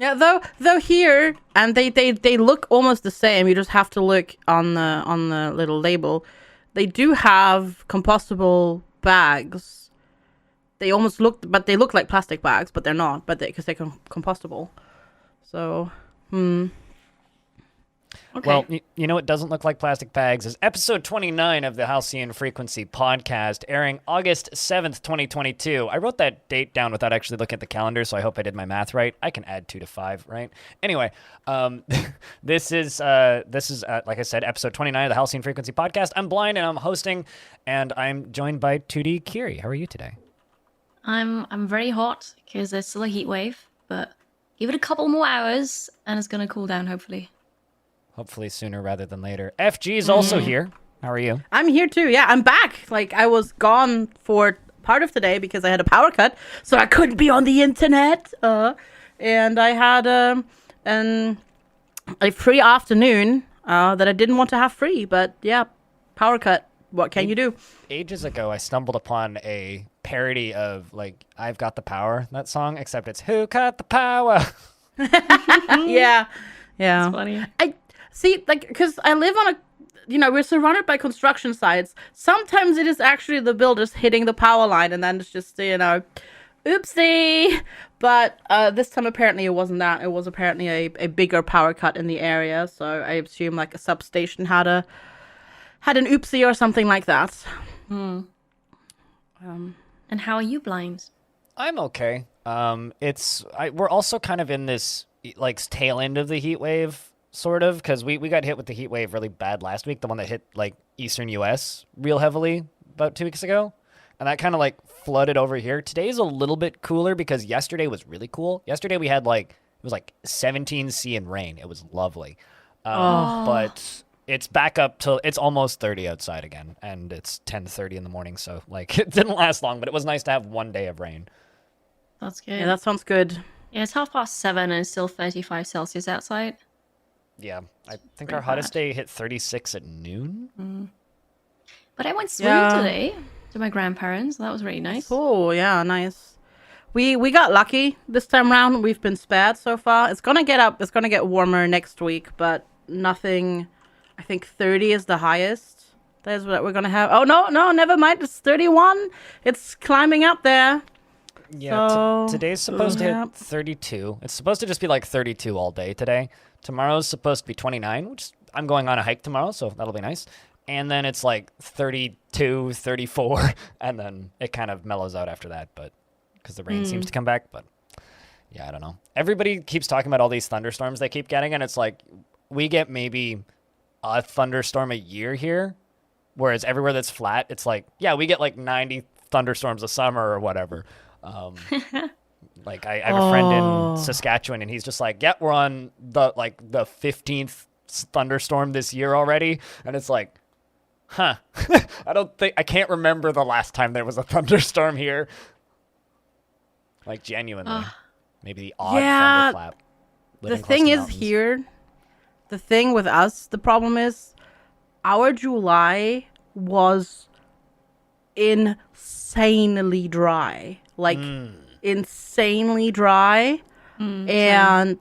Yeah, though here, and they look almost the same. You just have to look on the little label. They do have compostable bags. They almost look, but they look like plastic bags, but they're not. But because they're compostable. So, Okay. Well, you know what doesn't look like plastic bags is episode 29 of the Halcyon Frequency podcast, airing August 7th, 2022. I wrote that date down without actually looking at the calendar, so I hope I did my math right. I can add 2 to 5, right? Anyway, this is like I said, episode 29 of the Halcyon Frequency podcast. I'm Blind, and I'm hosting, and I'm joined by 2D Kiri. How are you today? I'm very hot because there's still a heat wave, but give it a couple more hours, and it's gonna cool down, hopefully. Hopefully sooner rather than later. FG is also here. How are you? I'm here too. Yeah, I'm back. Like, I was gone for part of today because I had a power cut, so I couldn't be on the internet. And I had a free afternoon that I didn't want to have free, but yeah, power cut. What can you do? Ages ago, I stumbled upon a parody of, like, I've Got the Power, that song, except it's Who Got the Power? Yeah. That's funny. I see, like, because I live on we're surrounded by construction sites. Sometimes it is actually the builders hitting the power line, and then it's just, oopsie. But this time, apparently, it wasn't that. It was apparently a bigger power cut in the area. So I assume, like, a substation had an oopsie or something like that. And how are you, Blind? I'm okay. We're also kind of in this, like, tail end of the heat wave, sort of, because we got hit with the heat wave really bad last week, the one that hit, like, eastern US real heavily about 2 weeks ago, and that kind of, like, flooded over here. Today's a little bit cooler because yesterday was really cool. Yesterday we had, like, it was like 17 C and rain. It was lovely. But it's back up to, it's almost 30 outside again, and it's 10:30 in the morning, so, like, it didn't last long, but it was nice to have one day of rain. That's good. Yeah, that sounds good. Yeah, it's 7:30 and it's still 35 Celsius outside. Yeah, I think our hottest day hit 36 at noon. But I went swimming today to my grandparents. That was really nice. Oh, yeah, nice. We got lucky this time around. We've been spared so far. It's gonna get warmer next week, but nothing. I think 30 is the highest. That's what we're gonna have. Oh no, never mind. It's 31. It's climbing up there. Yeah, so, today's supposed to hit 32. It's supposed to just be like 32 all day today. Tomorrow's supposed to be 29, which I'm going on a hike tomorrow, so that'll be nice. And then it's like 32, 34, and then it kind of mellows out after that, but because the rain seems to come back. But yeah, I don't know. Everybody keeps talking about all these thunderstorms they keep getting, and it's like we get maybe a thunderstorm a year here, whereas everywhere that's flat, it's like, yeah, we get like 90 thunderstorms a summer or whatever. Like I have a friend in Saskatchewan, and he's just like, yeah, we're on the 15th thunderstorm this year already, and it's like, huh. I can't remember the last time there was a thunderstorm here. Like, genuinely. Maybe the odd thunderclap. The thing is here, the thing with us, the problem is our July was insanely dry. Like, insanely dry. And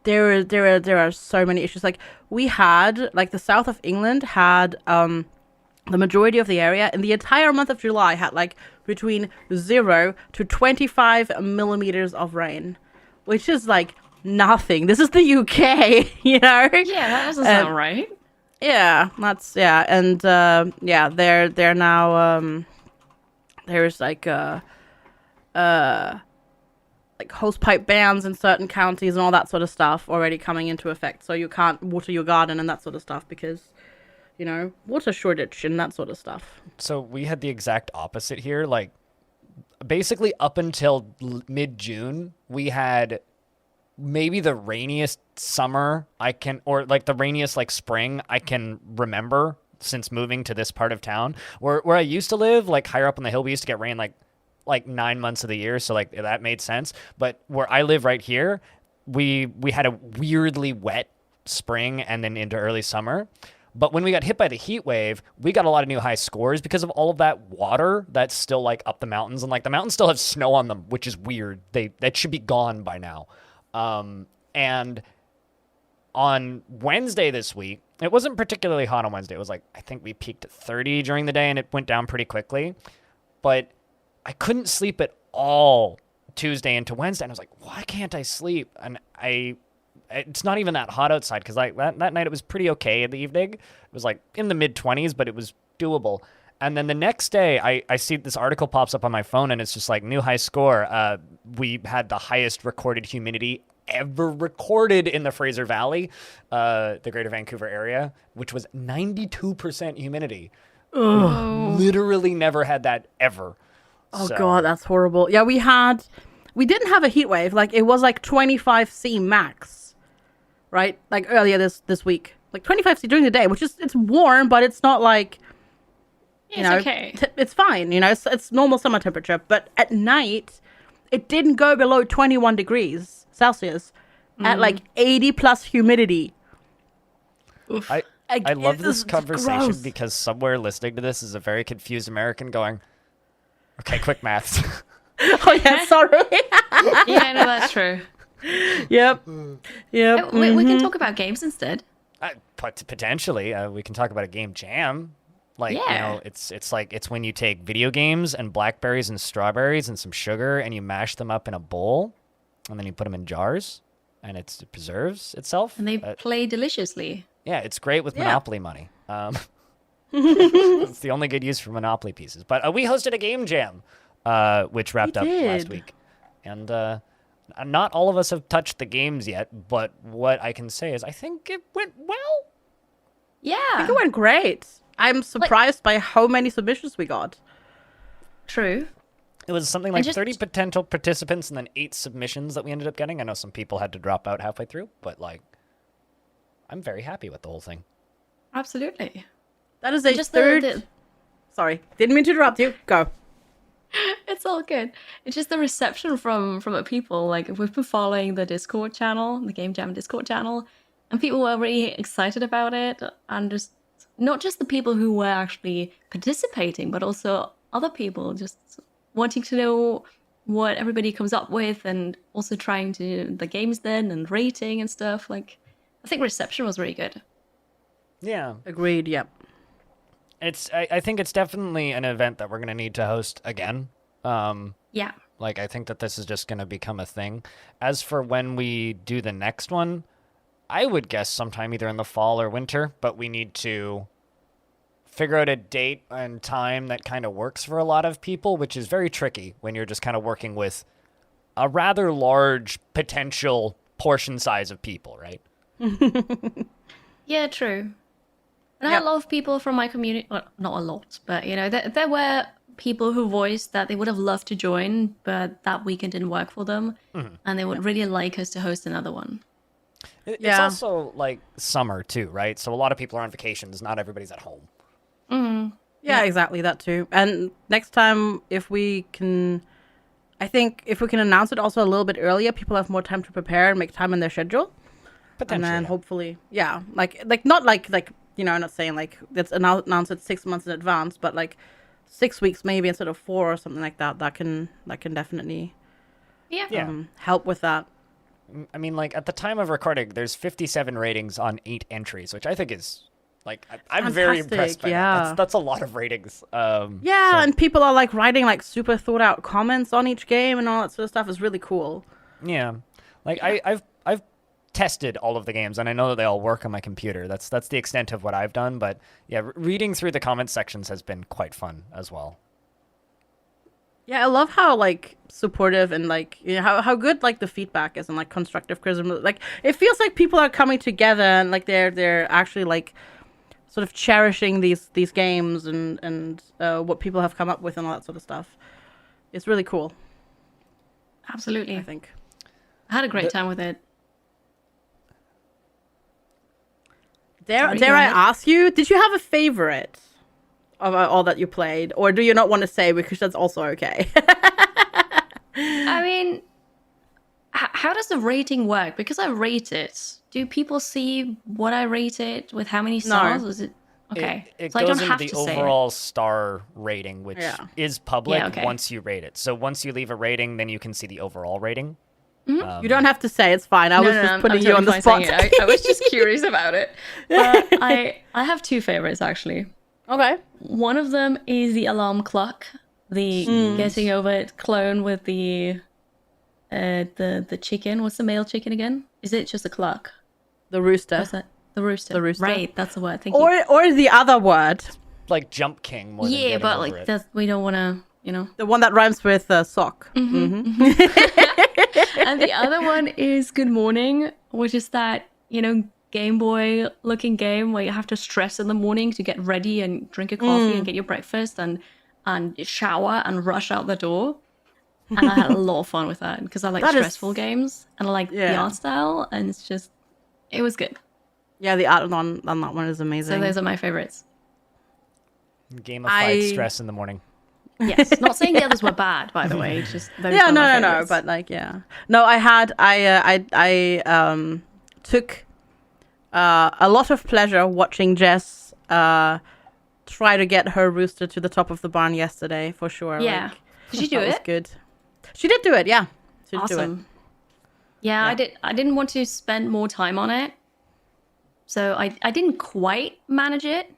there are so many issues. Like, we had, like, the south of England had the majority of the area in the entire month of July had, like, between 0 to 25 millimeters of rain, which is like nothing. This is the UK, you know? Yeah, that doesn't sound right. Yeah, and they're now there's like hose pipe bans in certain counties and all that sort of stuff already coming into effect. So you can't water your garden and that sort of stuff because, water shortage and that sort of stuff. So we had the exact opposite here. Like, basically up until mid-June, we had maybe the rainiest summer the rainiest like spring I can remember since moving to this part of town. Where I used to live, like higher up on the hill, we used to get rain like 9 months of the year, so like that made sense. But where I live right here, we had a weirdly wet spring and then into early summer. But when we got hit by the heat wave, we got a lot of new high scores because of all of that water that's still like up the mountains, and like the mountains still have snow on them, which is weird. That should be gone by now. And on Wednesday this week, it wasn't particularly hot on Wednesday. It was like, I think we peaked at 30 during the day and it went down pretty quickly. But I couldn't sleep at all Tuesday into Wednesday. And I was like, why can't I sleep? And it's not even that hot outside because like that night it was pretty okay in the evening. It was like in the mid-20s, but it was doable. And then the next day, I see this article pops up on my phone, and it's just like, new high score. We had the highest recorded humidity ever recorded in the Fraser Valley, the Greater Vancouver area, which was 92% humidity. Literally never had that ever. Oh, God, that's horrible. Yeah, we didn't have a heat wave. Like, it was like 25 C max, right? Like, earlier this week. Like, 25 C during the day, which is, it's warm, but it's not like, you know, okay. It's fine. You know, it's normal summer temperature. But at night, it didn't go below 21 degrees Celsius at like 80 plus humidity. Oof. I love this conversation gross. because somewhere listening to this is a very confused American going, okay, quick maths. Oh, yeah, sorry. Yeah, no, that's true. Yep. We can talk about games instead. Potentially. We can talk about a game jam. Like, Yeah. you know, it's when you take video games and blackberries and strawberries and some sugar and you mash them up in a bowl and then you put them in jars and it preserves itself. And they play deliciously. Yeah, it's great with Monopoly money. It's the only good use for Monopoly pieces. But we hosted a game jam, which wrapped up last week. And not all of us have touched the games yet, but what I can say is I think it went well. Yeah. I think it went great. I'm surprised by how many submissions we got. True. It was something like 30 potential participants and then 8 submissions that we ended up getting. I know some people had to drop out halfway through, but like, I'm very happy with the whole thing. Absolutely. That is a third... Sorry, didn't mean to interrupt you. Go. It's all good. It's just the reception from the people. Like, we've been following the Discord channel, the Game Jam Discord channel, and people were really excited about it. And just not just the people who were actually participating, but also other people just wanting to know what everybody comes up with and also trying to the games then and rating and stuff. Like, I think reception was really good. Yeah. Agreed, yep. I think it's definitely an event that we're going to need to host again. Yeah. Like, I think that this is just going to become a thing. As for when we do the next one, I would guess sometime either in the fall or winter, but we need to figure out a date and time that kind of works for a lot of people, which is very tricky when you're just kind of working with a rather large potential portion size of people, right? Yeah, true. And I had a lot of people from my community, well, not a lot, but, you know, there were people who voiced that they would have loved to join, but that weekend didn't work for them, and they would really like us to host another one. It's also, like, summer, too, right? So a lot of people are on vacations. Not everybody's at home. Mm-hmm. Yeah, exactly, that too. And next time, if we can... I think if we can announce it also a little bit earlier, people have more time to prepare and make time in their schedule. Potentially. And then hopefully, like not like you know, I'm not saying like it's announced it 6 months in advance, but like 6 weeks maybe instead of 4 or something like that. That can definitely help with that. I mean, like at the time of recording, there's 57 ratings on 8 entries, which I think is like I'm very impressed by that. That's a lot of ratings. And people are like writing like super thought out comments on each game and all that sort of stuff is really cool. Yeah, like I've tested all of the games and I know that they all work on my computer. That's the extent of what I've done, but yeah, reading through the comment sections has been quite fun as well. Yeah, I love how like supportive and like, you know, how good like the feedback is and like constructive criticism. Like it feels like people are coming together and like they're actually like sort of cherishing these games and what people have come up with and all that sort of stuff. It's really cool. Absolutely. I think. I had a great time with it. Dare I ask you, did you have a favorite of all that you played? Or do you not want to say because that's also okay? I mean, how does the rating work? Because I rate it. Do people see what I rate it with how many stars? No. Is it okay? It so goes I don't into have the to say overall star rating, which is public Yeah, okay. once you rate it. So once you leave a rating, then you can see the overall rating. You don't have to say, it's fine. I was just putting you on the spot. I was just curious about it. But I have two favorites, actually. Okay. One of them is the alarm clock, the getting over it clone with the chicken. What's the male chicken again? Is it just a clock? The rooster. What's that? The rooster. The rooster. Right, that's the word. Thank you. Or the other word. Like Jump King more than Yeah, getting but over like it. that's, we don't want to, you know. The one that rhymes with sock. And the other one is Good Morning, which is that, you know, Game Boy looking game where you have to stress in the morning to get ready and drink a coffee and get your breakfast and shower and rush out the door. And I had a lot of fun with that because I like stressful games and I like the art style, and it's just, it was good. Yeah, the art on that one is amazing. So those are my favorites. Gamified stress in the morning. Yes, not saying the others were bad, by the way. Just those yeah, were my no, favorites. but like, yeah, no, I took a lot of pleasure watching Jess try to get her rooster to the top of the barn yesterday, for sure. Yeah, like, did she do that it? was good. She did do it. Yeah, she did Awesome. do it. Yeah, I didn't want to spend more time on it, so I didn't quite manage it,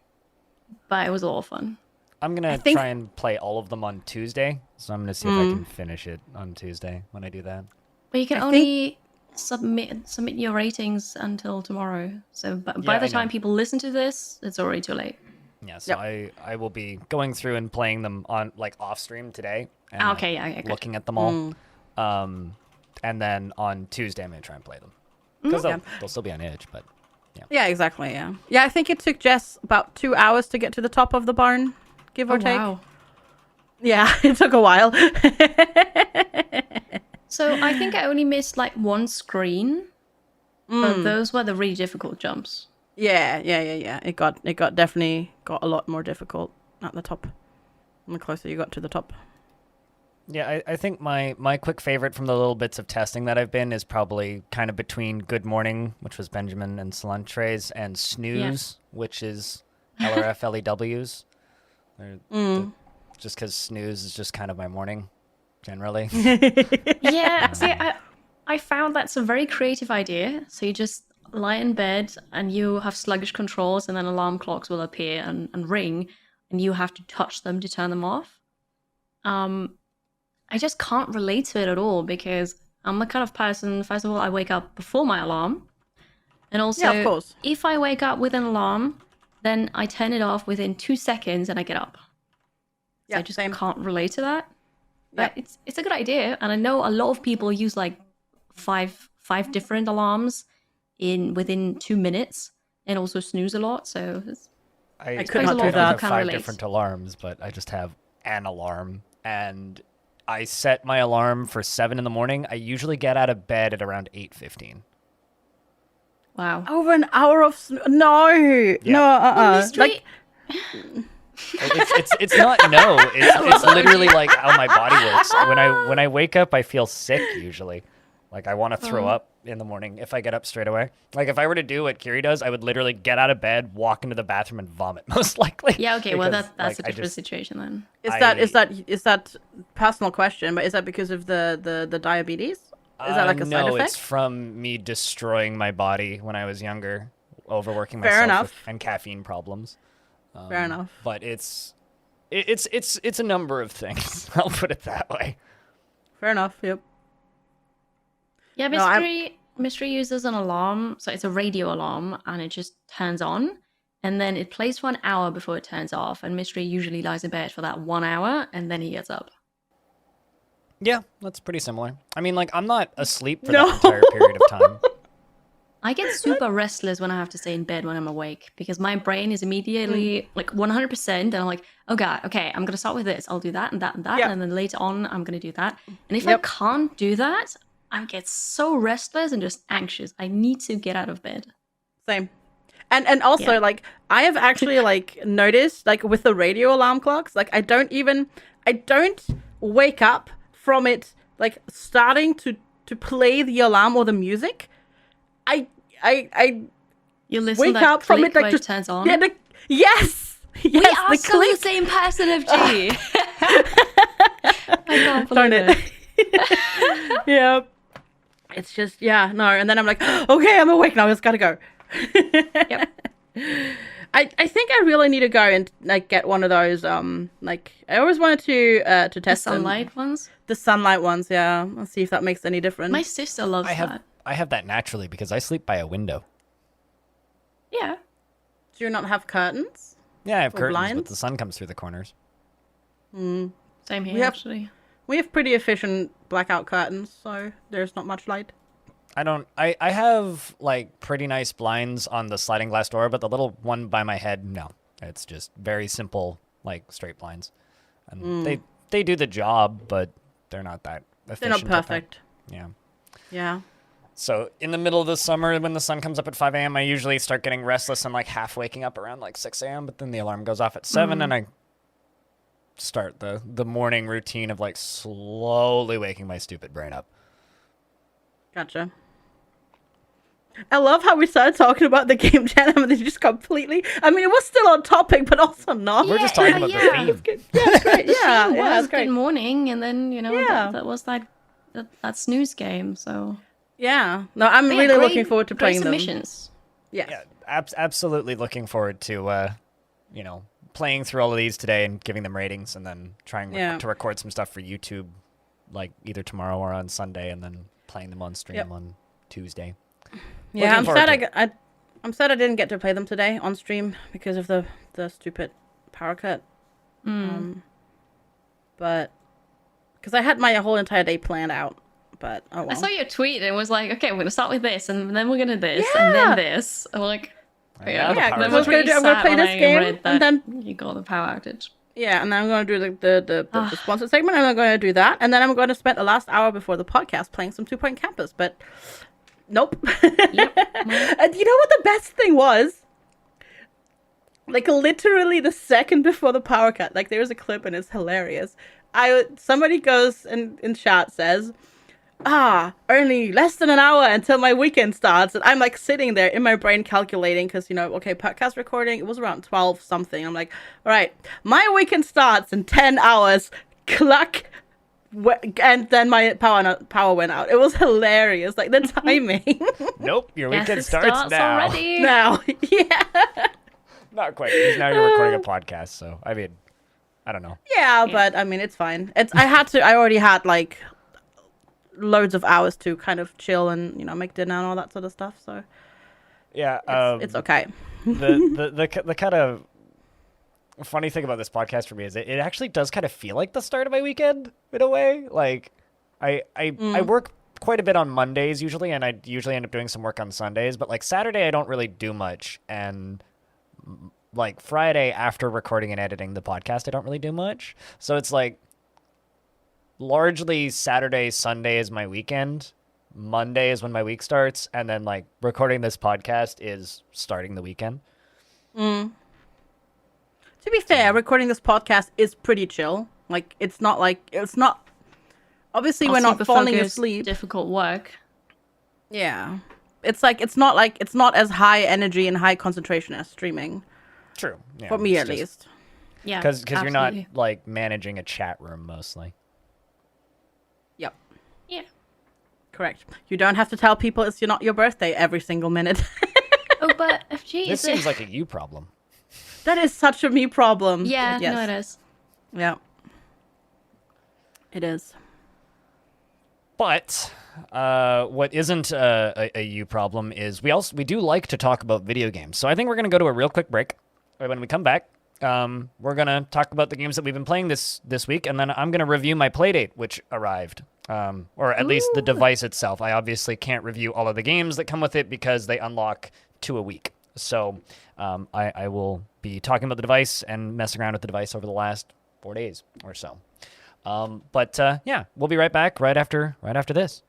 but it was a lot of fun. I'm going to try and play all of them on Tuesday, so I'm going to see if I can finish it on Tuesday when I do that. But you can only submit your ratings until tomorrow. So by the time people listen to this, it's already too late. Yeah, so I will be going through and playing them on like off stream today. And, Okay, yeah, good. looking at them all. And then on Tuesday I'm going to try and play them. Because they'll still be on Itch, but yeah. Yeah, exactly. Yeah, yeah. I think it took Jess about 2 hours to get to the top of the barn, give or take. Wow. Yeah, it took a while. So I think I only missed like one screen, but those were the really difficult jumps. Yeah. It definitely got a lot more difficult at the top. The closer you got to the top. Yeah, I think my quick favorite from the little bits of testing that I've been is probably kind of between Good Morning, which was Benjamin and Cilantre's, and Snooze, which is LRF LEW's. Just because Snooze is just kind of my morning, generally. Yeah, see, I found that's a very creative idea. So you just lie in bed and you have sluggish controls, and then alarm clocks will appear and ring, and you have to touch them to turn them off. I just can't relate to it at all because I'm the kind of person, first of all, I wake up before my alarm. And also, of course. If I wake up with an alarm, then I turn it off within 2 seconds and I get up. So I just can't relate to that. But it's a good idea. And I know a lot of people use like five different alarms within 2 minutes and also snooze a lot. So I could not do don't that. have 5 different alarms, but I just have an alarm. And I set my alarm for 7 in the morning. I usually get out of bed at around 8:15. Wow. Over an hour of no. Like, it's not no. It's literally like how my body works. When I wake up, I feel sick usually. Like I want to throw up in the morning if I get up straight away. Like if I were to do what Kiri does, I would literally get out of bed, walk into the bathroom, and vomit most likely. Yeah. Okay. Well, Because, that's like, a different situation then. Is that personal question? But is that because of the diabetes? Is that like a side No, effect? it's from me destroying my body when I was younger, overworking Fair myself enough. and caffeine problems. Fair enough. But it's a number of things. I'll put it that way. Fair enough. Yep. Yeah, Mystery uses an alarm, so it's a radio alarm, and it just turns on, and then it plays for an hour before it turns off, and Mystery usually lies in bed for that 1 hour, and then he gets up. Yeah, that's pretty similar. I mean, like, I'm not asleep for that entire period of time. I get super restless when I have to stay in bed when I'm awake, because my brain is immediately, like, 100%, and I'm like, oh god, okay, I'm going to start with this, I'll do that, and that, and that, and then later on, I'm going to do that. And if I can't do that, I get so restless and just anxious. I need to get out of bed. Same. And also, like, I have actually, like, noticed, like, with the radio alarm clocks, like, I don't wake up from it, like, starting to play the alarm or the music. I You listen wake to that up from it, click like, where just... it turns on? Yeah, yes! We are still the same person, FG! I can't believe it. Yeah. it's just, yeah, no. And then I'm like, okay, I'm awake now. I just gotta go. Yep. I think I really need to go and like get one of those. Like I always wanted to The test them. sunlight ones. The sunlight ones. Yeah, I'll see if that makes any difference. My sister loves that. I have that naturally because I sleep by a window. Yeah. Do you not have curtains? Yeah, I have Or curtains, but blinds? the sun comes through the corners. Same here, We have- actually. We have pretty efficient blackout curtains, so there's not much light. I have like pretty nice blinds on the sliding glass door, but the little one by my head, no. It's just very simple, like straight blinds. And they do the job, but they're not that efficient. They're not at that. perfect. Yeah. Yeah. So in the middle of the summer, when the sun comes up at 5 a.m., I usually start getting restless and like half waking up around like 6 a.m., but then the alarm goes off at 7 and I start the morning routine of like slowly waking my stupid brain up. Gotcha. I love how we started talking about the game jam and then just completely. I mean, it was still on topic, but also not. We're just talking about yeah. the theme. Yeah, it's great. Yeah, It yeah, was it's great. good morning, and then Yeah. that was that snooze game. So Yeah. No, I'm But yeah, really great- looking forward to great playing them. submissions. Yes. Yeah, absolutely looking forward to, playing through all of these today and giving them ratings and then trying Yeah. to record some stuff for YouTube, like either tomorrow or on Sunday, and then playing them on stream on Tuesday. Yeah, Looking I'm forward sad. to I'm sad I didn't get to play them today on stream because of the stupid power cut. But because I had my whole entire day planned out. But oh well. I saw your tweet and it was like, okay, we're gonna start with this, and then we're gonna this, and then this. I'm like, Yeah, the Yeah, power because cut. I was gonna do. I'm gonna play this game, and then you got the power outage. yeah, and then I'm gonna do the sponsor segment, and I'm gonna do that, and then I'm gonna spend the last hour before the podcast playing some 2 Point Campus. But nope. Yep. And you know what the best thing was? Like literally the second before the power cut, like there's a clip and it's hilarious. Somebody goes and in chat says, only less than an hour until my weekend starts. And I'm like sitting there in my brain calculating because, okay, podcast recording, it was around 12 something. I'm like, all right, my weekend starts in 10 hours. Cluck. And then my power went out. It was hilarious. Like the timing. Nope, your Yes, weekend it starts now. already. Now, yeah. Not quite, because now you're recording a podcast, so, I mean, I don't know. Yeah, but I mean, it's fine. I already had like loads of hours to kind of chill and, make dinner and all that sort of stuff. So Yeah, it's okay. the kind of funny thing about this podcast for me is it actually does kind of feel like the start of my weekend in a way. Like I work quite a bit on Mondays usually, and I usually end up doing some work on Sundays, but like Saturday I don't really do much, and like Friday after recording and editing the podcast I don't really do much. So it's like largely Saturday, Sunday is my weekend. Monday is when my week starts, and then like recording this podcast is starting the weekend. To be fair, recording this podcast is pretty chill. Like it's not obviously we're not Super falling focused, asleep. Difficult work. Yeah. It's not as high energy and high concentration as streaming. True. Yeah, For me it's at just- least. Yeah, Because you're not absolutely. like managing a chat room mostly. Yep. Yeah. Correct. You don't have to tell people it's not your birthday every single minute. Oh, but FG This is it? seems like a you problem. That is such a me problem. Yeah, Yes. no, it is. Yeah. It is. But what isn't a you problem is we do like to talk about video games. So I think we're going to go to a real quick break. When we come back, we're going to talk about the games that we've been playing this week, and then I'm going to review my Playdate, which arrived. Or at least the device itself. I obviously can't review all of the games that come with it because they unlock 2 a week. So I will be talking about the device and messing around with the device over the last 4 days or so. But yeah, we'll be right back right after this.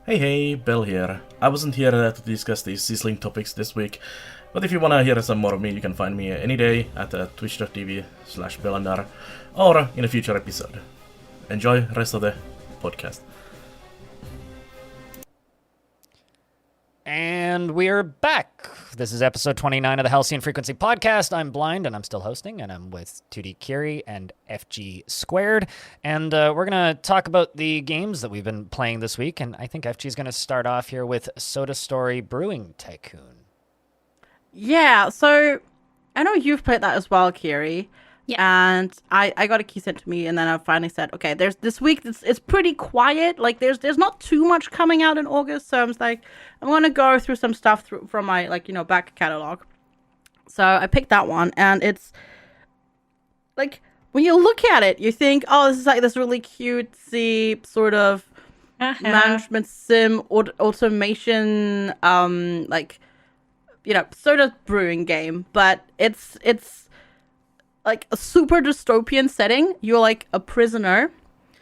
Hey, Bill here. I wasn't here to discuss these sizzling topics this week, but if you wanna hear some more of me, you can find me any day at twitch.tv/BlindIRL or in a future episode. Enjoy the rest of the podcast. And we're back. This is episode 29 of the Halcyon Frequency podcast. I'm Blind, and I'm still hosting, and I'm with 2D Kiri and FGSquared. And we're going to talk about the games that we've been playing this week, and I think FG is going to start off here with Soda Story Brewing Tycoon. Yeah, so I know you've played that as well, Kiri. Yeah. And I got a key sent to me, and then I finally said, okay, there's this week it's pretty quiet. Like there's not too much coming out in August, so I'm like, I'm gonna go through some stuff from my back catalog. So I picked that one, and it's like when you look at it, you think, oh, this is like this really cutesy sort of management sim automation, soda brewing game, but it's like a super dystopian setting. You're like a prisoner.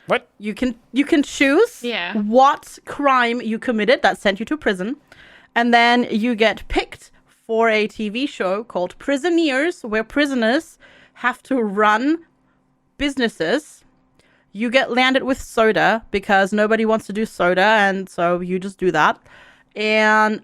What? You can choose what crime you committed that sent you to prison, and then you get picked for a TV show called Prisoneers, where prisoners have to run businesses. You get landed with soda because nobody wants to do soda, and so you just do that. And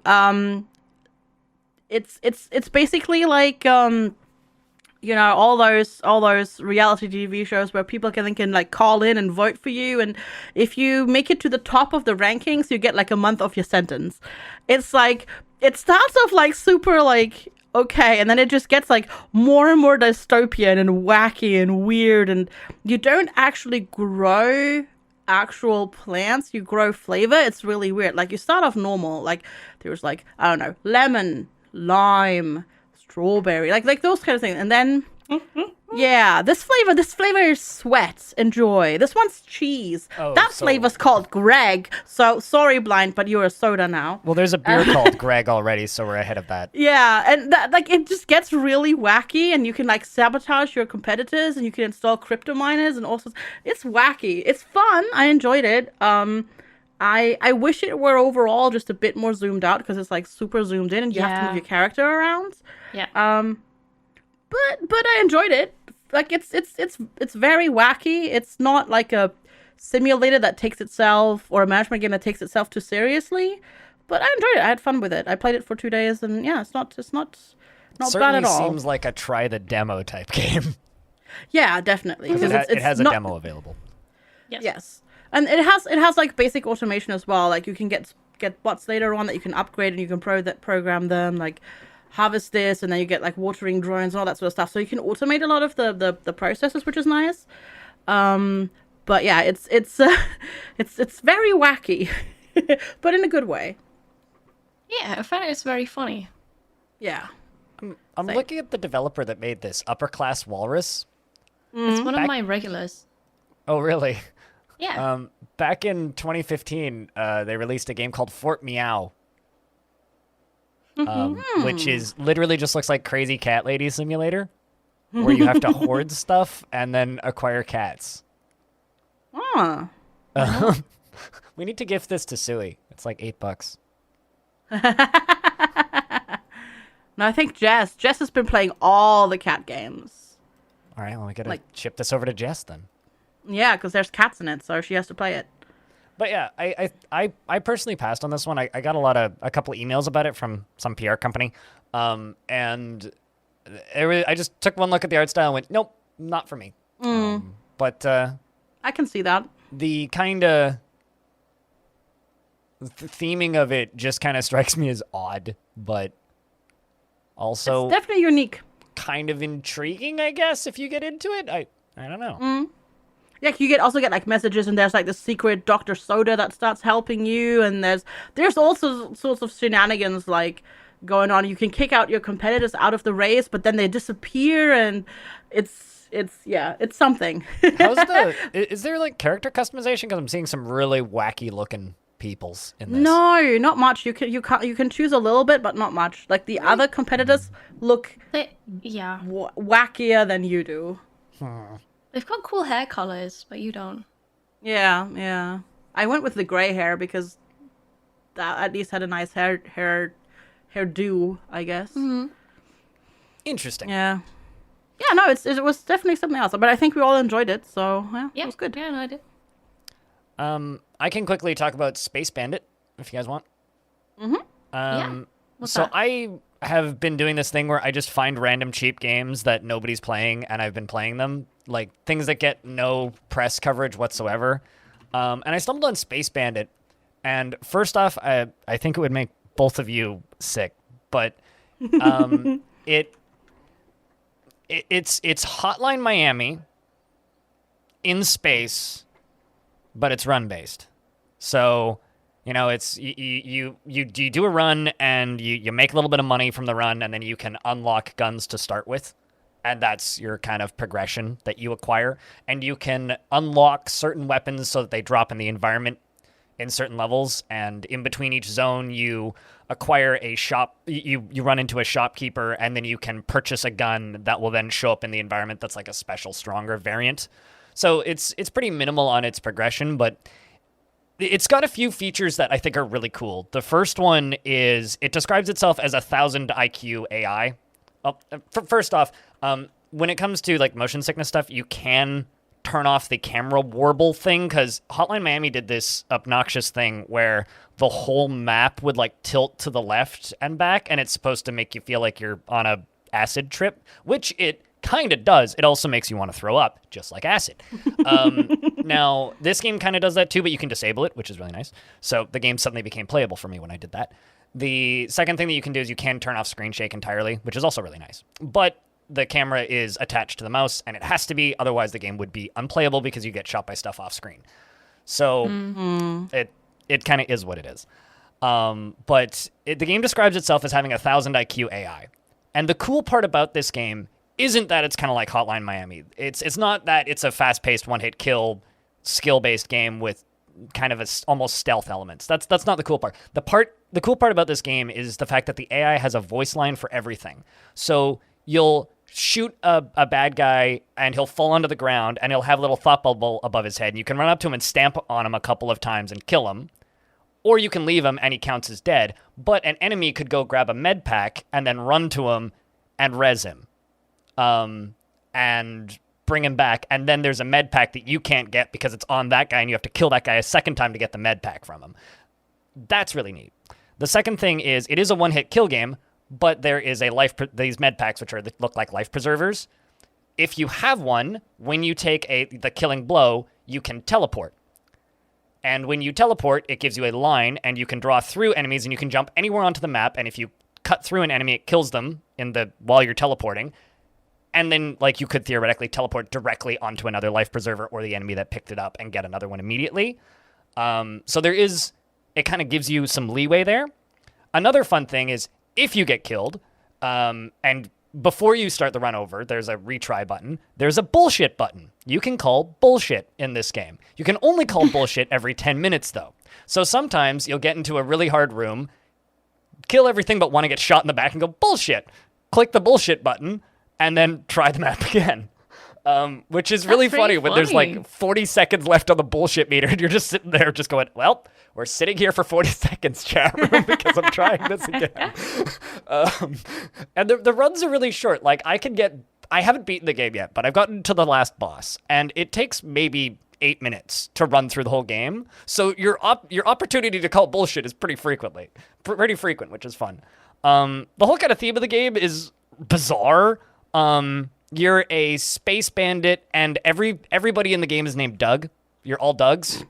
it's basically like all those reality TV shows where people can like call in and vote for you, and if you make it to the top of the rankings, you get like a month off your sentence. It's like it starts off like super like okay, and then it just gets like more and more dystopian and wacky and weird, and you don't actually grow actual plants, you grow flavor. It's really weird. Like you start off normal, like there's like, I don't know, lemon, lime, strawberry, like those kind of things, and then this flavor is sweat and joy. This one's cheese. Flavor's called Greg. So sorry, Blind, but you're a soda now. Well, there's a beer called Greg already, so we're ahead of that. Yeah, and that it just gets really wacky, and you can like sabotage your competitors, and you can install crypto miners and all sorts. It's wacky. It's fun. I enjoyed it. I wish it were overall just a bit more zoomed out, because it's like super zoomed in and you have to move your character around. Yeah. But I enjoyed it. Like it's very wacky. It's not like a simulator that takes itself, or a management game that takes itself too seriously. But I enjoyed it. I had fun with it. I played it for 2 days, and yeah, it's not bad at all. Certainly seems like a try the demo type game. Yeah, definitely. Because it has a demo available. Yes. And it has like basic automation as well. Like you can get bots later on that you can upgrade, and you can program them, like harvest this, and then you get like watering drones and all that sort of stuff. So you can automate a lot of the processes, which is nice. But yeah, it's very wacky, but in a good way. Yeah, I find it's very funny. Yeah. I'm looking at the developer that made this, Upper Class Walrus. It's one of my regulars. Oh, really? Yeah. Back in 2015, they released a game called Fort Meow, which is literally just looks like Crazy Cat Lady Simulator, where you have to hoard stuff and then acquire cats. We need to gift this to Sui. It's like $8. No, I think Jess has been playing all the cat games. All right, well, we gotta ship this over to Jess then. Yeah, because there's cats in it, so she has to play it. But yeah, I personally passed on this one. I got a couple of emails about it from some PR company, and I just took one look at the art style and went, nope, not for me. But I can see that. The kind of theming of it just kind of strikes me as odd, but also it's definitely unique. Kind of intriguing, I guess, if you get into it. I don't know. Yeah, you also get like messages, and there's like the secret Dr. Soda that starts helping you, and there's also sorts of shenanigans like going on. You can kick out your competitors out of the race, but then they disappear, and it's something. Is there like character customization? Because I'm seeing some really wacky looking peoples in this. No, not much. You can choose a little bit, but not much. Like the other competitors look wackier than you do. They've got cool hair colors, but you don't. Yeah. I went with the gray hair because that at least had a nice hairdo, I guess. Mm-hmm. Interesting. Yeah. Yeah, no, it was definitely something else. But I think we all enjoyed it, so yeah, it was good. Yeah, no, I did. I can quickly talk about Space Bandit if you guys want. Yeah. So that? I have been doing this thing where I just find random cheap games that nobody's playing, and I've been playing them, like things that get no press coverage whatsoever. And I stumbled on Space Bandit, and first off, I think it would make both of you sick, but it's Hotline Miami in space, but it's run based. So, you know, it's you do a run and you make a little bit of money from the run, and then you can unlock guns to start with. And that's your kind of progression that you acquire. And you can unlock certain weapons so that they drop in the environment in certain levels. And in between each zone, you acquire a shop. You run into a shopkeeper, and then you can purchase a gun that will then show up in the environment that's like a special, stronger variant. So it's pretty minimal on its progression, but it's got a few features that I think are really cool. The first one is it describes itself as 1,000 IQ AI. Well, first off, when it comes to like motion sickness stuff, you can turn off the camera warble thing, because Hotline Miami did this obnoxious thing where the whole map would like tilt to the left and back, and it's supposed to make you feel like you're on a acid trip, which it kind of does. It also makes you want to throw up, just like acid. Now, this game kind of does that too, but you can disable it, which is really nice. So the game suddenly became playable for me when I did that. The second thing that you can do is you can turn off screen shake entirely, which is also really nice. But the camera is attached to the mouse, and it has to be, otherwise the game would be unplayable because you get shot by stuff off screen. So it kind of is what it is. But the game describes itself as having 1,000 IQ AI. And the cool part about this game isn't that it's kind of like Hotline Miami. It's not that it's a fast-paced one-hit kill skill-based game with kind of almost stealth elements. That's not the cool part. The cool part about this game is the fact that the AI has a voice line for everything. So you'll shoot a bad guy, and he'll fall onto the ground, and he'll have a little thought bubble above his head, and you can run up to him and stamp on him a couple of times and kill him. Or you can leave him, and he counts as dead. But an enemy could go grab a med pack and then run to him and res him. And bring him back, and then there's a med pack that you can't get because it's on that guy, and you have to kill that guy a second time to get the med pack from him. That's really neat. The second thing is it is a one-hit kill game, but there is these med packs which look like life preservers. If you have one, when you take the killing blow, you can teleport. And when you teleport, it gives you a line, and you can draw through enemies, and you can jump anywhere onto the map, and if you cut through an enemy, it kills them while you're teleporting. And then, like, you could theoretically teleport directly onto another life preserver or the enemy that picked it up and get another one immediately. So it kind of gives you some leeway there. Another fun thing is if you get killed, and before you start the run over, there's a retry button. There's a bullshit button. You can call bullshit in this game. You can only call bullshit every 10 minutes, though. So sometimes you'll get into a really hard room, kill everything but want to get shot in the back and go, bullshit. Click the bullshit button, and then try the map again. Which is really funny when there's like 40 seconds left on the bullshit meter, and you're just sitting there just going, well, we're sitting here for 40 seconds, chat room, because I'm trying this again. And the runs are really short. Like, I haven't beaten the game yet, but I've gotten to the last boss, and it takes maybe 8 minutes to run through the whole game. So your opportunity to call bullshit is pretty frequent, which is fun. The whole kind of theme of the game is bizarre. You're a space bandit, and everybody in the game is named Doug. You're all Dougs.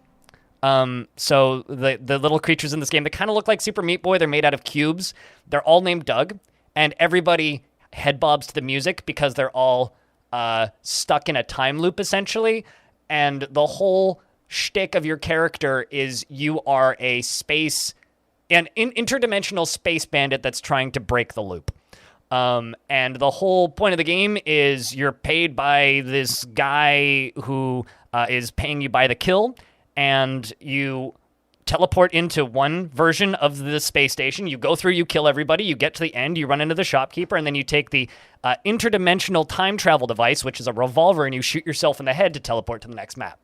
So the little creatures in this game, they kind of look like Super Meat Boy. They're made out of cubes. They're all named Doug, and everybody head bobs to the music because they're all stuck in a time loop, essentially. And the whole shtick of your character is you are an interdimensional space bandit that's trying to break the loop. And the whole point of the game is you're paid by this guy who is paying you by the kill, and you teleport into one version of the space station. You go through, you kill everybody, you get to the end, you run into the shopkeeper, and then you take the interdimensional time travel device, which is a revolver, and you shoot yourself in the head to teleport to the next map.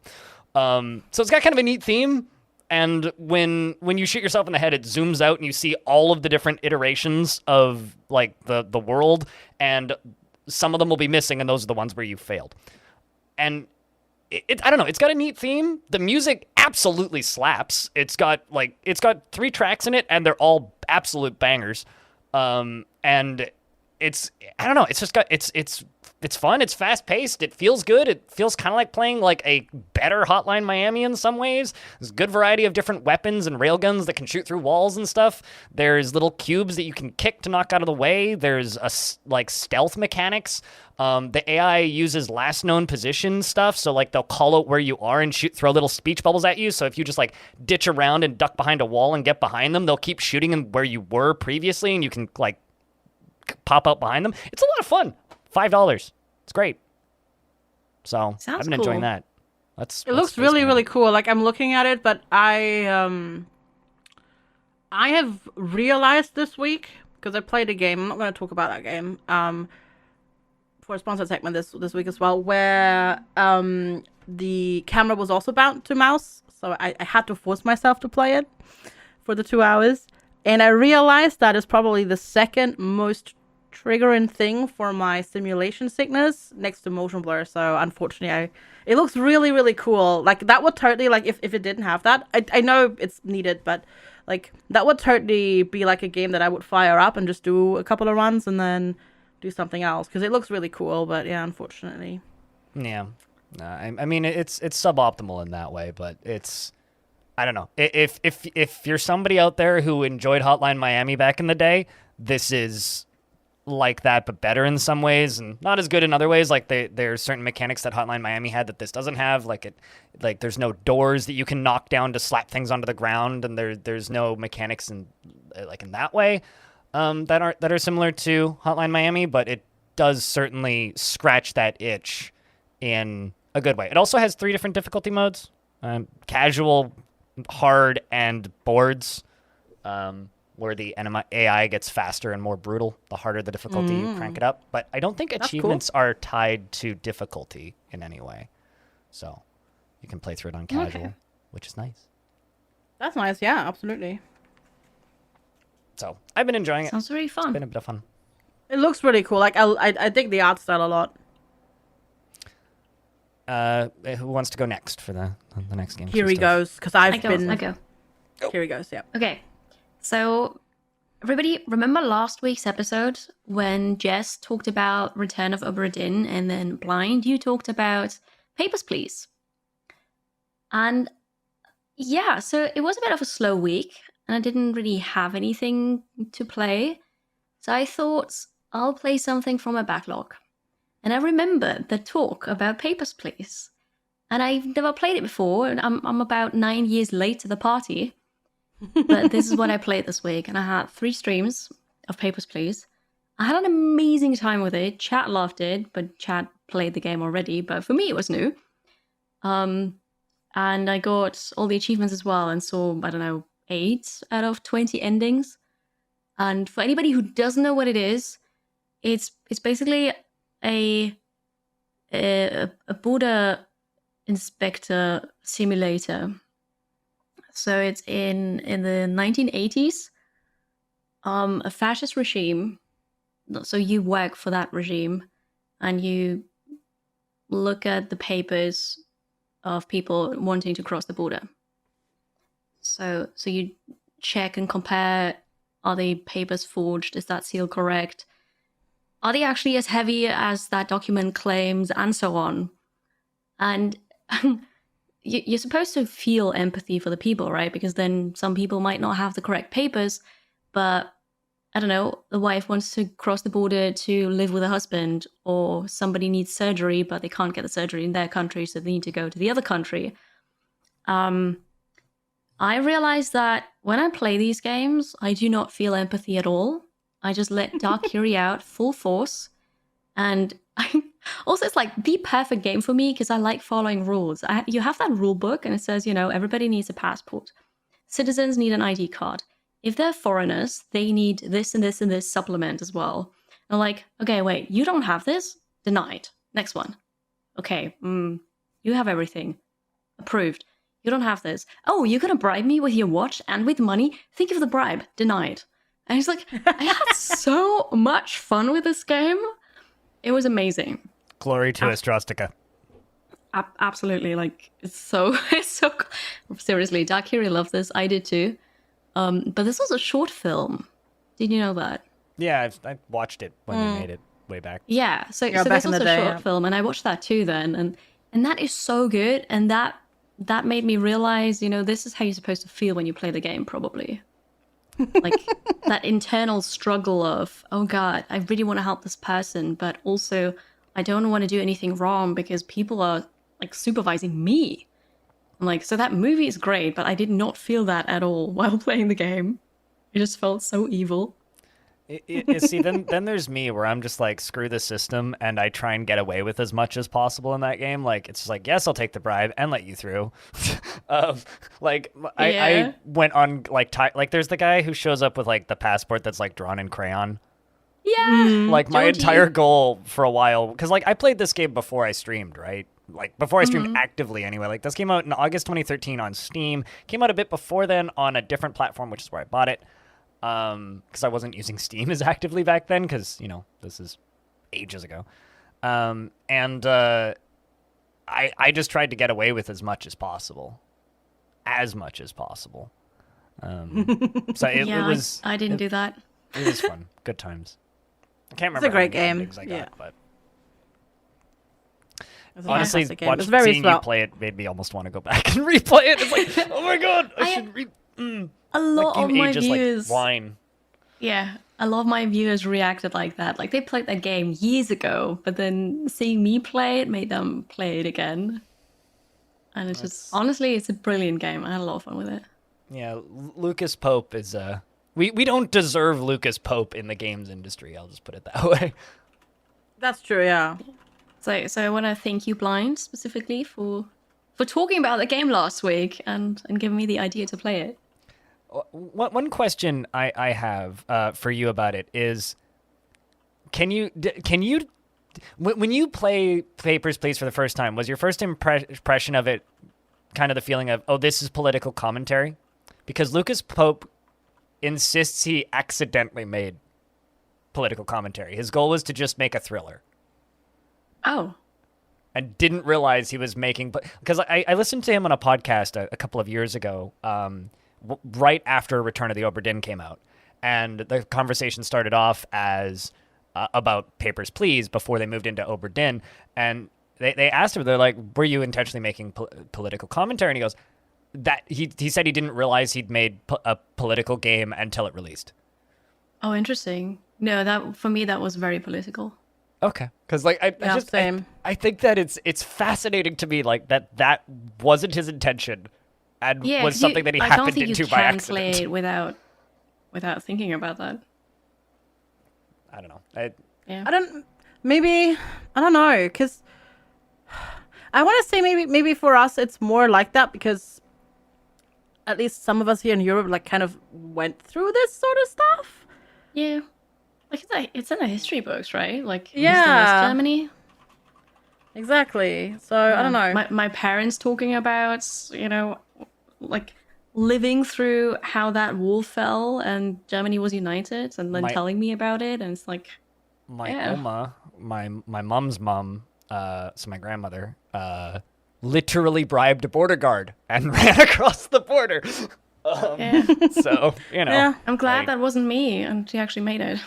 So it's got kind of a neat theme. And when you shoot yourself in the head, it zooms out and you see all of the different iterations of like the world, and some of them will be missing, and those are the ones where you failed. And I don't know, it's got a neat theme. The music absolutely slaps. It's got 3 tracks in it, and they're all absolute bangers. And it's, I don't know, it's just got, it's fun, it's fast paced, it feels good, it feels kind of like playing like a better Hotline Miami in some ways. There's a good variety of different weapons and railguns that can shoot through walls and stuff. There's little cubes that you can kick to knock out of the way. There's like stealth mechanics. The AI uses last known position stuff, so like they'll call out where you are and throw little speech bubbles at you. So if you just like ditch around and duck behind a wall and get behind them, they'll keep shooting in where you were previously, and you can like pop out behind them. It's a lot of fun. $5. It's great. So I've been enjoying that. It looks really, really cool. Like, I'm looking at it, but I have realized this week, because I played a game, I'm not going to talk about that game, for a sponsored segment this week as well, where the camera was also bound to mouse, so I had to force myself to play it for the 2 hours, and I realized that is probably the second most triggering thing for my simulation sickness next to motion blur. So unfortunately, it looks really, really cool. Like, that would totally, like, if it didn't have that, I know it's needed, but like, that would totally be like a game that I would fire up and just do a couple of runs and then do something else, because it looks really cool. But yeah, unfortunately. Yeah, I mean, it's suboptimal in that way, but it's, I don't know. If you're somebody out there who enjoyed Hotline Miami back in the day, this is like that, but better in some ways and not as good in other ways. Like, there's certain mechanics that Hotline Miami had that this doesn't have. Like, there's no doors that you can knock down to slap things onto the ground, and there's no mechanics in that way that are similar to Hotline Miami, but it does certainly scratch that itch in a good way. It also has 3 different difficulty modes: casual, hard, and boards. Where the AI gets faster and more brutal the harder the difficulty you crank it up. But I don't think achievements are tied to difficulty in any way. So you can play through it on casual, which is nice. That's nice, yeah, absolutely. So I've been enjoying it. Sounds really fun. It's been a bit of fun. It looks really cool. Like, I dig the art style a lot. Who wants to go next for the next game? Kiri goes, because I go. Kiri goes, yeah. Okay. So, everybody, remember last week's episode when Jess talked about Return of Obra Dinn, and then Blind, you talked about Papers, Please. And yeah, so it was a bit of a slow week, and I didn't really have anything to play. So I thought I'll play something from my backlog. And I remembered the talk about Papers, Please. And I've never played it before, and I'm about 9 years late to the party. But this is what I played this week, and I had 3 streams of Papers, Please. I had an amazing time with it. Chat loved it, but Chat played the game already, but for me it was new. And I got all the achievements as well, and saw, 8 out of 20 endings. And for anybody who doesn't know what it is, it's basically a border inspector simulator. So it's in the 1980s, a fascist regime. So you work for that regime, and you look at the papers of people wanting to cross the border. So you check and compare: are the papers forged? Is that seal correct? Are they actually as heavy as that document claims? And so on. And you're supposed to feel empathy for the people, right? Because then some people might not have the correct papers, but I don't know, the wife wants to cross the border to live with her husband, or somebody needs surgery, but they can't get the surgery in their country, so they need to go to the other country. I realized that when I play these games, I do not feel empathy at all. I just let Dark Kiri out full force. And also, it's like the perfect game for me because I like following rules. You have that rule book, and it says, everybody needs a passport. Citizens need an ID card. If they're foreigners, they need this and this and this supplement as well. And I'm like, okay, wait, you don't have this? Denied. Next one. Okay, you have everything. Approved. You don't have this. Oh, you're going to bribe me with your watch and with money? Think of the bribe. Denied. And he's like, I had so much fun with this game. It was amazing. Glory to Astrostica. Absolutely. Like, it's so seriously, Dark Kiri loved this. I did too. But this was a short film. Did you know that? Yeah, I watched it when they made it way back. Yeah, so Yeah, so back there's in the also day, a short yeah. film, and I watched that too then, and that is so good, and that made me realize, you know, this is how you're supposed to feel when you play the game, probably. Like that internal struggle of, oh god, I really want to help this person, but also I don't want to do anything wrong because people are like supervising me. I'm like, so that movie is great, but I did not feel that at all while playing the game. It just felt so evil. See, then there's me where I'm just like, screw the system, and I try and get away with as much as possible in that game. Like, it's just like, yes, I'll take the bribe and let you through. Like, I went on, like, there's the guy who shows up with, like, the passport that's, like, drawn in crayon. Yeah. Like, my Georgie. entire goal for a while, because, like, I played this game before I streamed, right? Like, before I streamed actively, anyway. Like, this came out in August 2013 on Steam. Came out a bit before then on a different platform, which is where I bought it. Because I wasn't using Steam as actively back then, because, you know, this is ages ago. I just tried to get away with as much as possible. So it was... I didn't do that. It was fun. Good times. I can't remember It's a great how many game. endings I got, Yeah. but It's a honestly, fantastic game. It's seeing very you swell. play it made me almost want to go back and replay it. It's like, oh my god, I should A lot like, of game my ages viewers, like wine. yeah, a lot of my viewers reacted like that. Like they played that game years ago, but then seeing me play it made them play it again. And it's just honestly, it's a brilliant game. I had a lot of fun with it. Yeah, Lucas Pope is we don't deserve Lucas Pope in the games industry. I'll just put it that way. That's true, yeah. So I want to thank you, Blind, specifically for talking about the game last week and giving me the idea to play it. One question I have for you about it is, can you when you play Papers, Please for the first time, was your first impression of it kind of the feeling of, oh, this is political commentary? Because Lucas Pope insists he accidentally made political commentary. His goal was to just make a thriller. Oh. And didn't realize he was making... Because I listened to him on a podcast a couple of years ago, right after Return of the Obra Dinn came out. And the conversation started off as about Papers, Please before they moved into Obra Dinn. And they asked him, they're like, were you intentionally making political commentary? And he goes, that he said he didn't realize he'd made a political game until it released. Oh, interesting. No, that for me, that was very political. Okay, because like Same. I think that it's fascinating to me like that wasn't his intention and Yeah, was something that he happened into by I don't think you can play accident. it without thinking about that. I don't know. Yeah. I don't know, because I want to say maybe for us it's more like that because at least some of us here in Europe like kind of went through this sort of stuff. Yeah. Like it's in the history books, right? Like Yeah. East and West Germany. Exactly. So I don't know. My parents talking about, you know, like living through how that wall fell and Germany was united and then telling me about it, and it's like My Oma, my mom's mom, so my grandmother, literally bribed a border guard and ran across the border. yeah. So, you know. Yeah. I'm glad like- that wasn't me and she actually made it.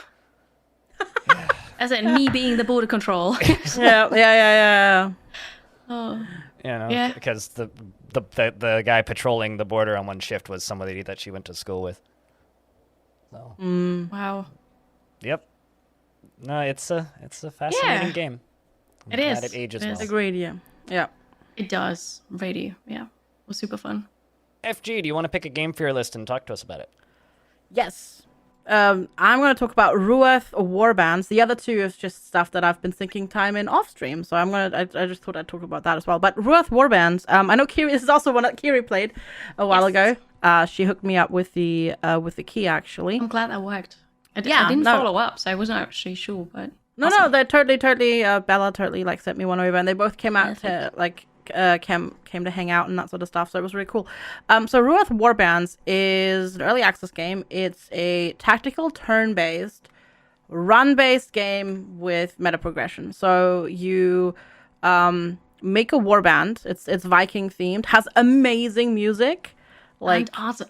As in me being the border control. Yeah. Oh. You know, Yeah. because the guy patrolling the border on one shift was somebody that she went to school with. So, Wow. yep. No, it's a fascinating Yeah. game. It Glad is. It ages It is. well. Agreed. Yeah. It does. Radio. Yeah. It was super fun. FG, do you want to pick a game for your list and talk to us about it? Yes. I'm going to talk about Ruadh Warbands. The other two is just stuff that I've been sinking time in off stream. So I just thought I'd talk about that as well. But Ruadh Warbands, I know Kiri. This is also one that Kiri played a while ago. She hooked me up with the key actually. I'm glad that worked. I Yeah, didn't no. follow up, so I wasn't actually sure, but No, they totally. Bella totally like sent me one over, and they both came out to like came to hang out and that sort of stuff. So it was really cool. So Ruadh Warbands is an early access game. It's a tactical turn-based, run-based game with meta progression. So you make a warband. It's Viking themed. Has amazing music. Like and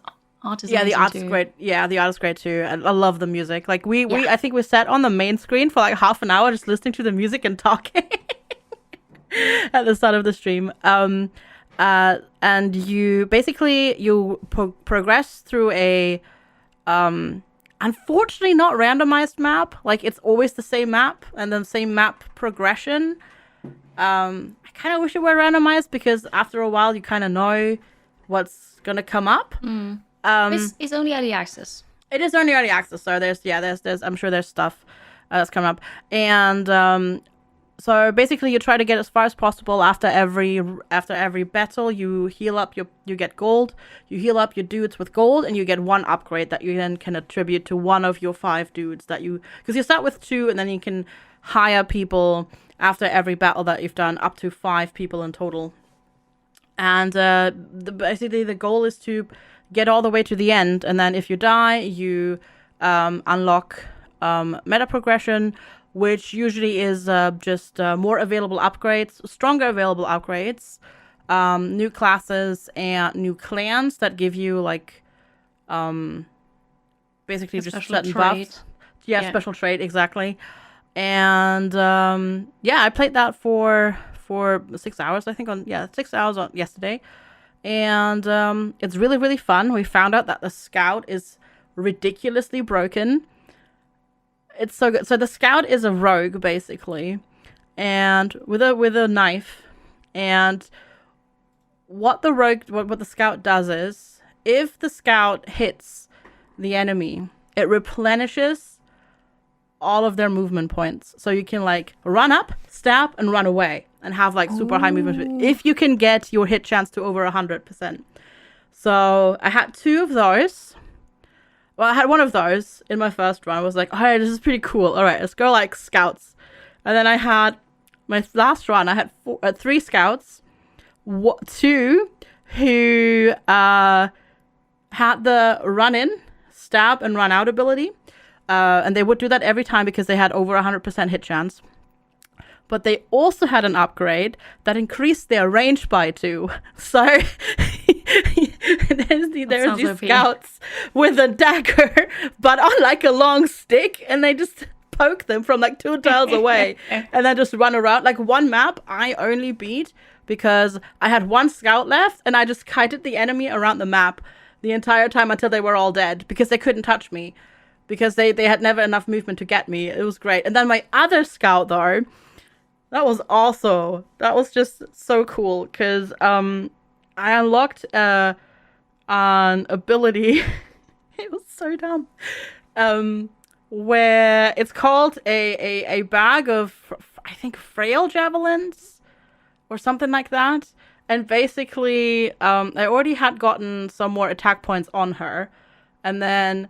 Art is Yeah, the amazing art's too. great. Yeah, the art is great too. I love the music. Like we I think we sat on the main screen for like half an hour just listening to the music and talking at the start of the stream. And you basically progress through a unfortunately not randomized map. Like it's always the same map and the same map progression. I kind of wish it were randomized because after a while you kind of know what's gonna come up. It's only early access. It is only early access, so there's I'm sure there's stuff that's coming up, and so basically you try to get as far as possible after every battle. You heal up you get gold. You heal up your dudes with gold, and you get one upgrade that you then can attribute to one of your 5 dudes that because you start with 2, and then you can hire people after every battle that you've done, up to 5 people in total. And basically the goal is to get all the way to the end, and then if you die, you unlock meta progression, which usually is just more available upgrades, stronger available upgrades, new classes, and new clans that give you like basically just certain buffs. Yeah, special trait, exactly. And I played that for 6 hours, I think, 6 hours on yesterday. And it's really, really fun. We found out that the scout is ridiculously broken. It's so good. So the scout is a rogue, basically, and with a knife. And what the scout does is, if the scout hits the enemy, it replenishes all of their movement points. So you can like run up, stab, and run away, and have like super high movement if you can get your hit chance to over 100%. So I had 2 of those. Well, I had 1 of those in my first run. I was like, all right, this is pretty cool. All right, let's go like scouts. And then I had my last run. I had 3 scouts, 2 who had the run in, stab, and run out ability. And they would do that every time because they had over 100% hit chance. But they also had an upgrade that increased their range by 2. So there's these scouts with a dagger, but on like a long stick, and they just poke them from like 2 tiles away, and then just run around. Like one map I only beat because I had 1 scout left, and I just kited the enemy around the map the entire time until they were all dead because they couldn't touch me because they had never enough movement to get me. It was great. And then my other scout though, that was just so cool because I unlocked an ability. It was so dumb. Where it's called a bag of, I think, frail javelins or something like that. And basically, I already had gotten some more attack points on her. And then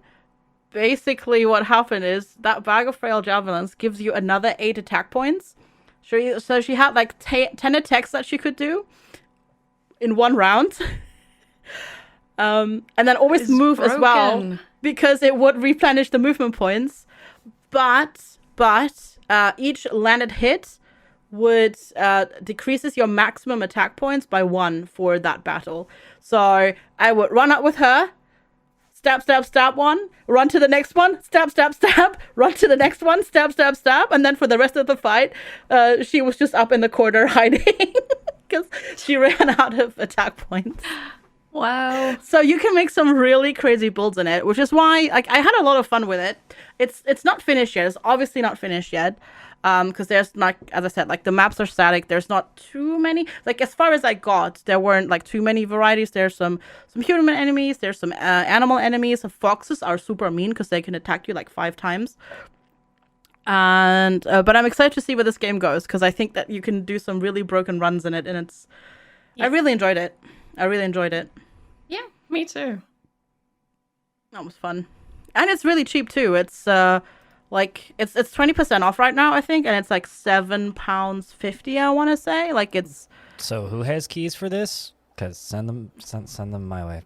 basically what happened is that bag of frail javelins gives you another 8 attack points. So she had like 10 attacks that she could do in 1 round. And then always move as well, because it would replenish the movement points. But each landed hit would decreases your maximum attack points by 1 for that battle. So I would run up with her, stab, 1, run to the next one, stab, run to the next one, stab, and then for the rest of the fight, she was just up in the corner hiding because she ran out of attack points. Wow. So you can make some really crazy builds in it, which is why like I had a lot of fun with it. It's not finished yet. It's obviously not finished yet. Because there's like, as I said, like the maps are static. There's not too many. Like as far as I got, there weren't like too many varieties. There's some human enemies. There's some animal enemies. Foxes are super mean because they can attack you like 5 times. And but I'm excited to see where this game goes because I think that you can do some really broken runs in it, and I really enjoyed it. Yeah, me too. That was fun, and it's really cheap too. It's like it's 20% off right now, I think, and it's like £7.50. I want to say, like it's. So who has keys for this? Because send them my way.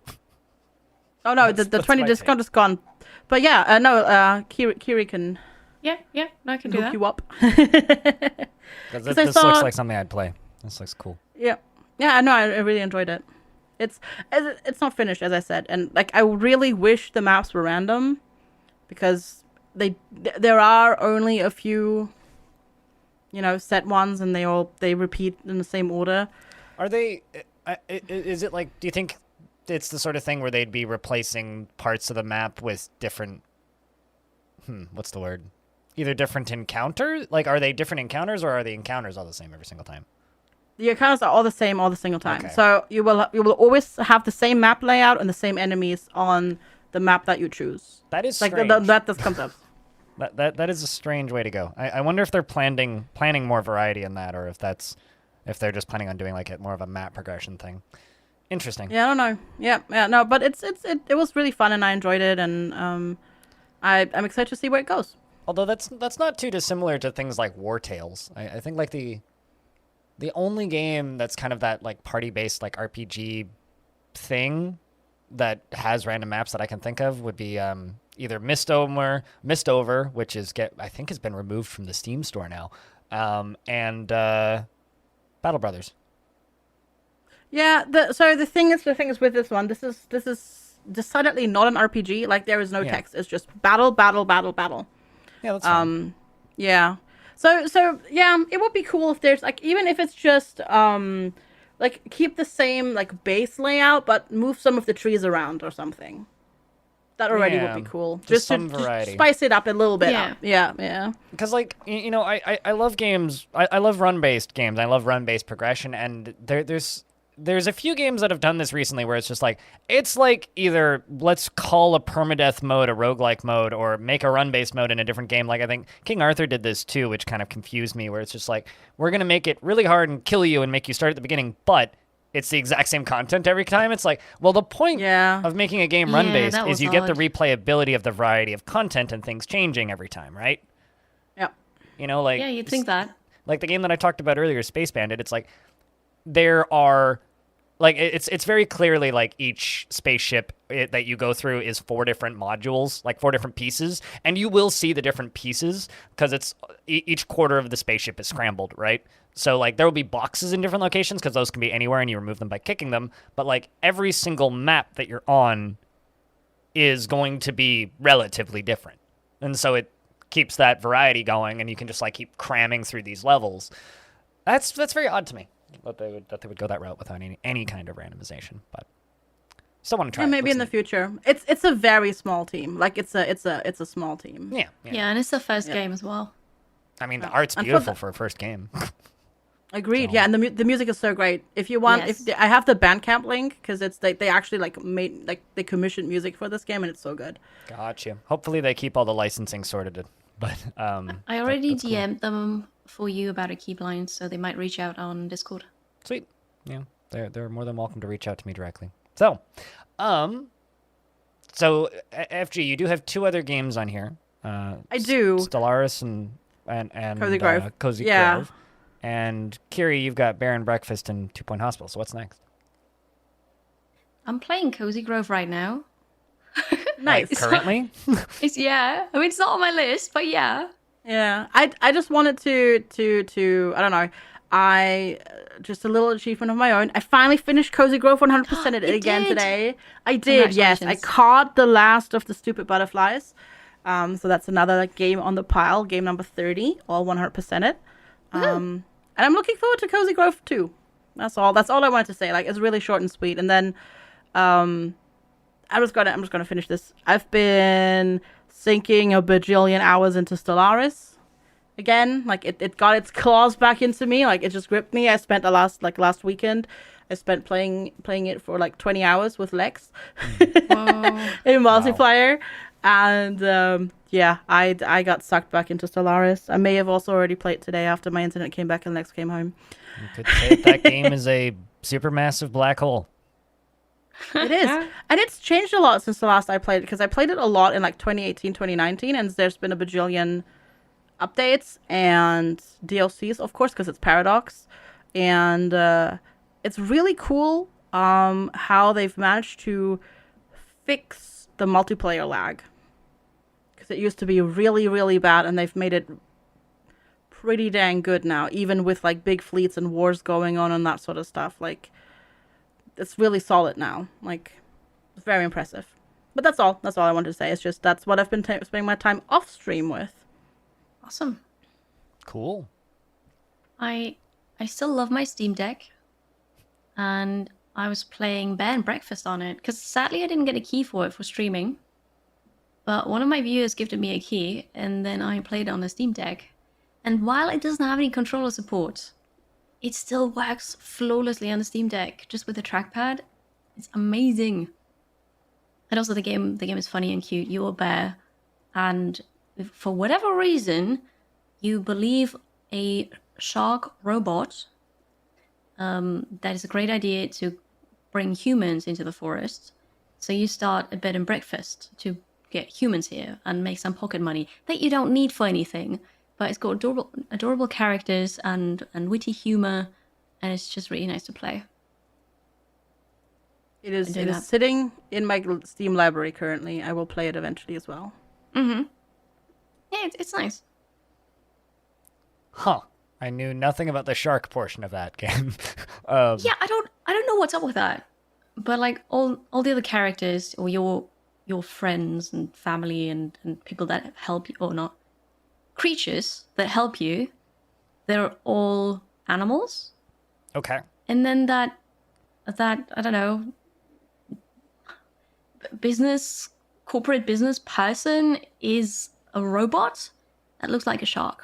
Oh no, the 20 discount is gone, but yeah, no, Kiri can. Yeah, no, I can do hook that. you up. This looks like something I'd play. This looks cool. Yeah, no, I really enjoyed it. it's not finished, as I said, and like I really wish the maps were random, because there are only a few, set ones, and they repeat in the same order. Are they? Is it like? Do you think it's the sort of thing where they'd be replacing parts of the map with different? What's the word? Either different encounters. Like, are they different encounters, or are the encounters all the same every single time? The encounters are all the same all the single time. Okay. So you will always have the same map layout and the same enemies on the map that you choose. That is like strange. that just comes up. That is a strange way to go. I wonder if they're planning more variety in that, or if they're just planning on doing like more of a map progression thing. Interesting. Yeah, I don't know. Yeah, no, but it was really fun, and I enjoyed it, and I'm excited to see where it goes. Although that's not too dissimilar to things like War Tales. I think like the only game that's kind of that like party-based like RPG thing that has random maps that I can think of would be either Mistover, which I think has been removed from the Steam store now, and Battle Brothers. Yeah, so the thing is with this one, this is decidedly not an RPG. Like, there is no text. It's just battle. Yeah, that's fine. Yeah. So yeah, it would be cool if there's like, even if it's just like keep the same like base layout but move some of the trees around or something. That already would be cool. Just some variety. Just spice it up a little bit. Yeah. Yeah. Because like I love games. I love run-based games. I love run-based progression, and there's a few games that have done this recently where it's just like, it's like either let's call a permadeath mode a roguelike mode, or make a run-based mode in a different game. Like, I think King Arthur did this too, which kind of confused me, where it's just like, we're going to make it really hard and kill you and make you start at the beginning, but it's the exact same content every time. It's like, well, the point of making a game run-based is you get the replayability of the variety of content and things changing every time, right? Yeah. Like... Yeah, you'd think that. Like the game that I talked about earlier, Space Bandit, it's like, there are... Like, it's very clearly, like, each spaceship that you go through is 4 different modules, like 4 different pieces, and you will see the different pieces, because it's each quarter of the spaceship is scrambled, right? So, like, there will be boxes in different locations, because those can be anywhere, and you remove them by kicking them, but, like, every single map that you're on is going to be relatively different. And so it keeps that variety going, and you can just, like, keep cramming through these levels. That's very odd to me. That they would go that route without any kind of randomization, but still want to try. Yeah, maybe in the future. It's a very small team. Like, it's a small team. Yeah, and it's the first game as well. I mean, the art's beautiful for a first game. Agreed. So. Yeah, and the music is so great. If you want, I have the Bandcamp link, because it's they actually like made, like, they commissioned music for this game, and it's so good. Gotcha. Hopefully they keep all the licensing sorted. But I already DM'd them for you about a keyblind, so they might reach out on Discord. Sweet. Yeah, they're more than welcome to reach out to me directly. So, FG, you do have 2 other games on here. I do. Stellaris and Cozy Grove. Cozy Grove. And Kiri, you've got Bear and Breakfast and 2 Point Hospital. So what's next? I'm playing Cozy Grove right now. Nice. Like, currently? It's I mean, it's not on my list, but yeah. Yeah, I just wanted to I don't know, just a little achievement of my own. I finally finished Cozy Grove 100% it again today. I did, yes. I caught the last of the stupid butterflies. So that's another game on the pile, game number 30, all 100% it. And I'm looking forward to Cozy Grove 2. That's all I wanted to say. Like, it's really short and sweet. And then I'm just gonna finish this. I've been sinking a bajillion hours into Stellaris again. Like, it got its claws back into me. Like, it just gripped me. I spent last weekend, I spent playing it for like 20 hours with Lex in multiplayer. And I got sucked back into Stellaris. I may have also already played today after my internet came back and Lex came home. You could say that game is a supermassive black hole. It is. And it's changed a lot since the last I played it, because I played it a lot in like 2018, 2019, and there's been a bajillion updates and DLCs, of course, because it's Paradox. And it's really cool how they've managed to fix the multiplayer lag. Because it used to be really, really bad, and they've made it pretty dang good now, even with like big fleets and wars going on and that sort of stuff. Like, it's really solid now. Like, it's very impressive. But that's all. That's all I wanted to say. It's just that's what I've been spending my time off stream with. Awesome. Cool. I still love my Steam Deck, and I was playing Bear and Breakfast on it because sadly I didn't get a key for it for streaming. But one of my viewers gifted me a key, and then I played it on the Steam Deck. And while it doesn't have any controller support, it still works flawlessly on the Steam Deck, just with the trackpad. It's amazing. And also the game is funny and cute. You're a bear, and for whatever reason, you believe a shark robot that is a great idea to bring humans into the forest. So you start a bed and breakfast to get humans here and make some pocket money that you don't need for anything. But it's got adorable characters and witty humor, and it's just really nice to play. It is sitting in my Steam library currently. I will play it eventually as well. Mm-hmm. Yeah, it's nice. Huh. I knew nothing about the shark portion of that game. Yeah, I don't know what's up with that. But like all the other characters or your friends and family and people that help you, or not, creatures that help you, they're all animals. Okay. And then that I don't know, corporate business person is a robot that looks like a shark.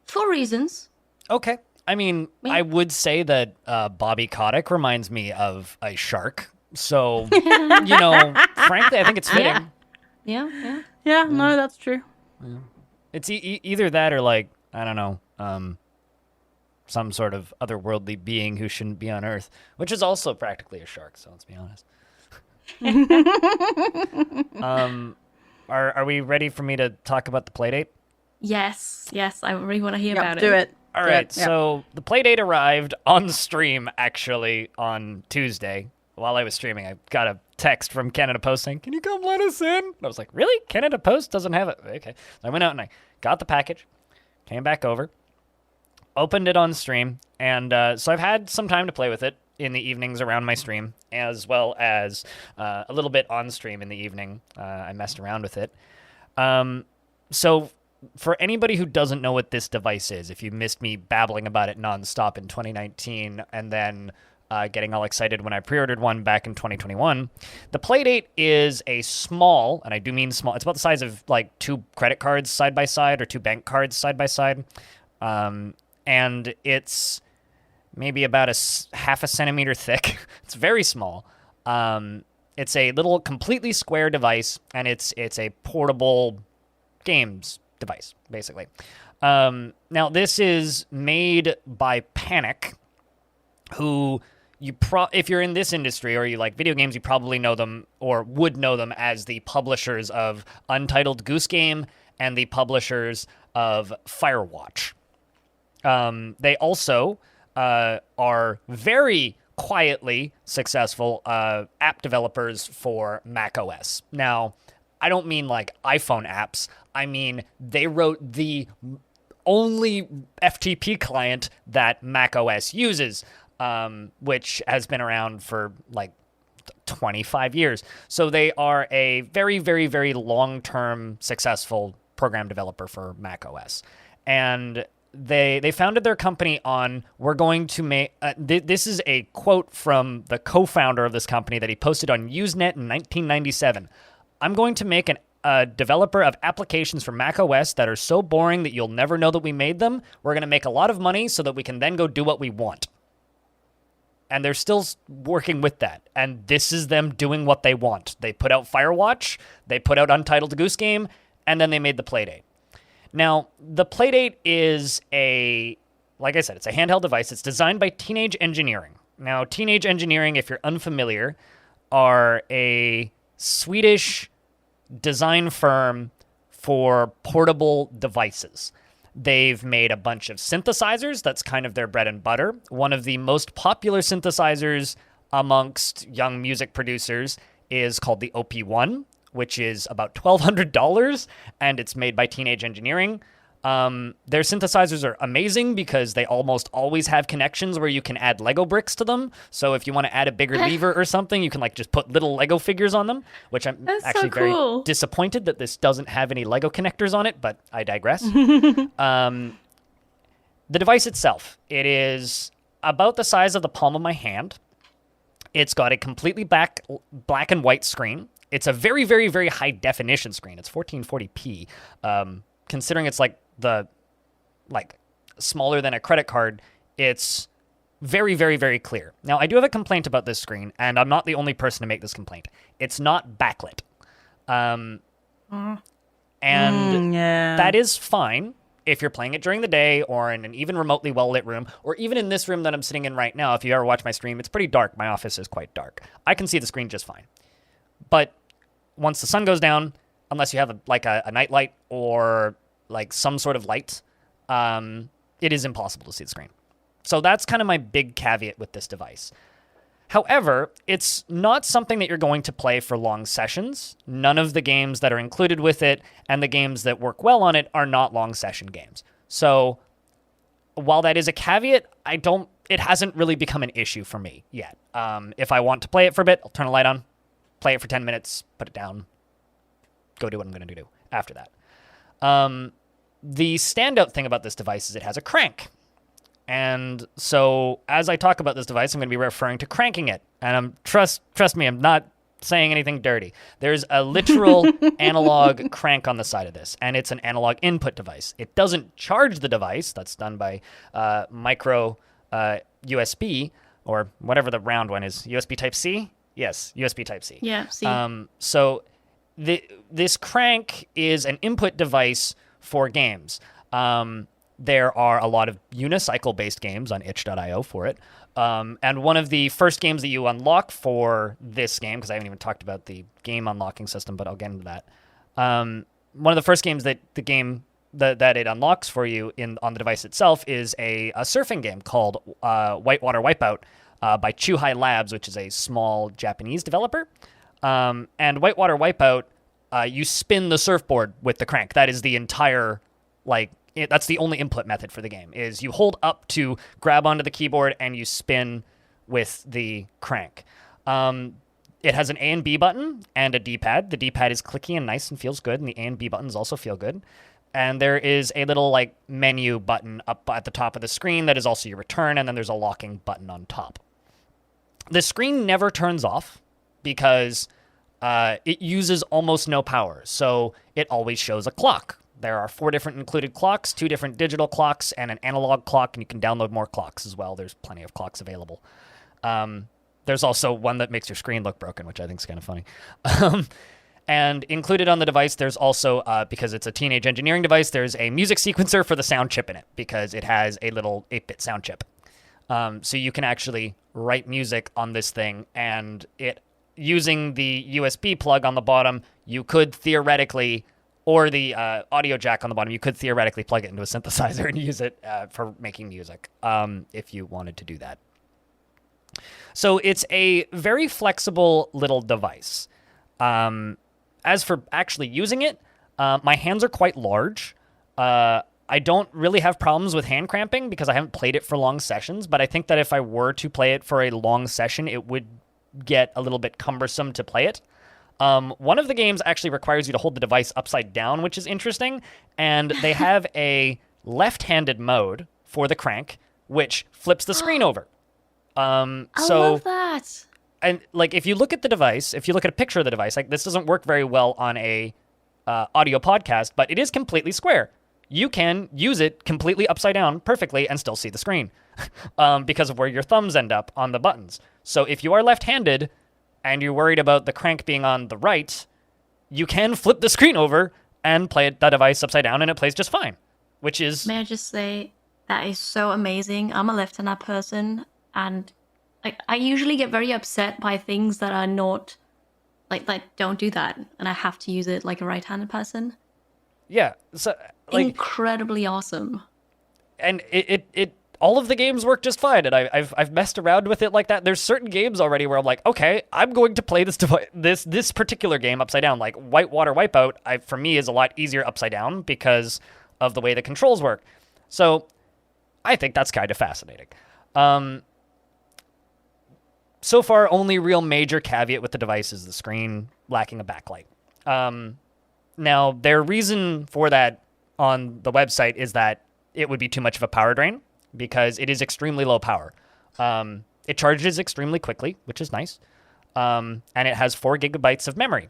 For reasons. Okay. I mean, Yeah. I would say that Bobby Kotick reminds me of a shark. So, frankly, I think it's fitting. Yeah. Yeah, no, that's true. It's either that or, like, I don't know, some sort of otherworldly being who shouldn't be on Earth, which is also practically a shark, so let's be honest. Are we ready for me to talk about the Playdate? Yes, I really want to hear Yep, about do it. All Do right, it. Yep. so the Playdate arrived on stream, actually, on Tuesday. While I was streaming, I got a text from Canada Post saying, "Can you come let us in?" And I was like, really? Canada Post doesn't have it? Okay. So I went out and I got the package, came back over, opened it on stream, and so I've had some time to play with it in the evenings around my stream, as well as a little bit on stream in the evening. I messed around with it. So for anybody who doesn't know what this device is, if you missed me babbling about it nonstop in 2019 and then getting all excited when I pre-ordered one back in 2021, the Playdate is a small, and I do mean small, it's about the size of like 2 credit cards side by side or 2 bank cards side by side. And it's maybe about half a centimeter thick. It's very small. It's a little completely square device, and it's a portable games device, basically. Now, this is made by Panic, who if you're in this industry or you like video games, you probably know them or would know them as the publishers of Untitled Goose Game and the publishers of Firewatch. They also are very quietly successful app developers for macOS. Now, I don't mean like iPhone apps. I mean, they wrote the only FTP client that macOS uses, which has been around for like 25 years. So they are a very, very, very long-term successful program developer for macOS. And they founded their company on, we're going to make, this is a quote from the co-founder of this company that he posted on Usenet in 1997. "I'm going to make a developer of applications for macOS that are so boring that you'll never know that we made them. We're going to make a lot of money so that we can then go do what we want." And they're still working with that. And this is them doing what they want. They put out Firewatch, they put out Untitled Goose Game, and then they made the Playdate. Now, the Playdate is like I said, it's a handheld device. It's designed by Teenage Engineering. Now, Teenage Engineering, if you're unfamiliar, are a Swedish design firm for portable devices. They've made a bunch of synthesizers. That's kind of their bread and butter. One of the most popular synthesizers amongst young music producers is called the OP1, which is about $1,200, and it's made by Teenage Engineering. Their synthesizers are amazing because they almost always have connections where you can add Lego bricks to them. So if you want to add a bigger lever or something, you can like just put little Lego figures on them, which I'm actually very disappointed that this doesn't have any Lego connectors on it, but I digress. The device itself, it is about the size of the palm of my hand. It's got a completely black and white screen. It's a very, very, very high definition screen. It's 1440p. Considering it's like smaller than a credit card, it's very, very, very clear. Now, I do have a complaint about this screen, and I'm not the only person to make this complaint. It's not backlit. That is fine if you're playing it during the day or in an even remotely well-lit room, or even in this room that I'm sitting in right now. If you ever watch my stream, it's pretty dark. My office is quite dark. I can see the screen just fine. But once the sun goes down, unless you have a night light or like some sort of light, it is impossible to see the screen. So that's kind of my big caveat with this device. However, it's not something that you're going to play for long sessions. None of the games that are included with it and the games that work well on it are not long session games. So while that is a caveat, it hasn't really become an issue for me yet. If I want to play it for a bit, I'll turn a light on, play it for 10 minutes, put it down, go do what I'm going to do after that. The standout thing about this device is it has a crank. And so as I talk about this device, I'm going to be referring to cranking it. And trust me, I'm not saying anything dirty. There's a literal analog crank on the side of this, and it's an analog input device. It doesn't charge the device. That's done by micro USB, or whatever the round one is. USB Type-C? Yes, USB Type-C. Yeah, C. So this crank is an input device for games. There are a lot of unicycle-based games on itch.io for it. And one of the first games that you unlock for this game, because I haven't even talked about the game unlocking system, but I'll get into that. One of the first games that that it unlocks for you on the device itself is a surfing game called Whitewater Wipeout by Chuhai Labs, which is a small Japanese developer. And Whitewater Wipeout, you spin the surfboard with the crank. That is the entire, that's the only input method for the game, is you hold up to grab onto the keyboard and you spin with the crank. It has an A and B button and a D-pad. The D-pad is clicky and nice and feels good, and the A and B buttons also feel good. And there is a little menu button up at the top of the screen that is also your return, and then there's a locking button on top. The screen never turns off because it uses almost no power, so it always shows a clock. There are 4 different included clocks, 2 different digital clocks, and an analog clock, and you can download more clocks as well. There's plenty of clocks available. There's also one that makes your screen look broken, which I think is kind of funny. And included on the device, there's also, because it's a teenage engineering device, there's a music sequencer for the sound chip in it, because it has a little 8-bit sound chip. So you can actually write music on this thing, and using the USB plug on the bottom, you could theoretically, or the audio jack on the bottom, you could theoretically plug it into a synthesizer and use it for making music, if you wanted to do that. So it's a very flexible little device. As for actually using it, my hands are quite large. I don't really have problems with hand cramping because I haven't played it for long sessions, but I think that if I were to play it for a long session, it would get a little bit cumbersome to play it. One of the games actually requires you to hold the device upside down, which is interesting, and they have a left-handed mode for the crank, which flips the screen over. I love that. And if you look at the device, if you look at a picture of the device, this doesn't work very well on a audio podcast, but it is completely square. You can use it completely upside down perfectly and still see the screen because of where your thumbs end up on the buttons. So if you are left-handed and you're worried about the crank being on the right, you can flip the screen over and play the device upside down, and it plays just fine, which is... May I just say, that is so amazing. I'm a left-handed person, and I usually get very upset by things that are not, don't do that, and I have to use it like a right-handed person. Yeah, so... incredibly awesome. And it all of the games work just fine, and I've messed around with it like that. There's certain games already where I'm like, okay, I'm going to play this particular game upside down. Like Whitewater Wipeout, for me, is a lot easier upside down because of the way the controls work. So I think that's kind of fascinating. So far, only real major caveat with the device is the screen lacking a backlight. Now, their reason for that on the website is that it would be too much of a power drain because it is extremely low power. It charges extremely quickly, which is nice. And it has 4 gigabytes of memory.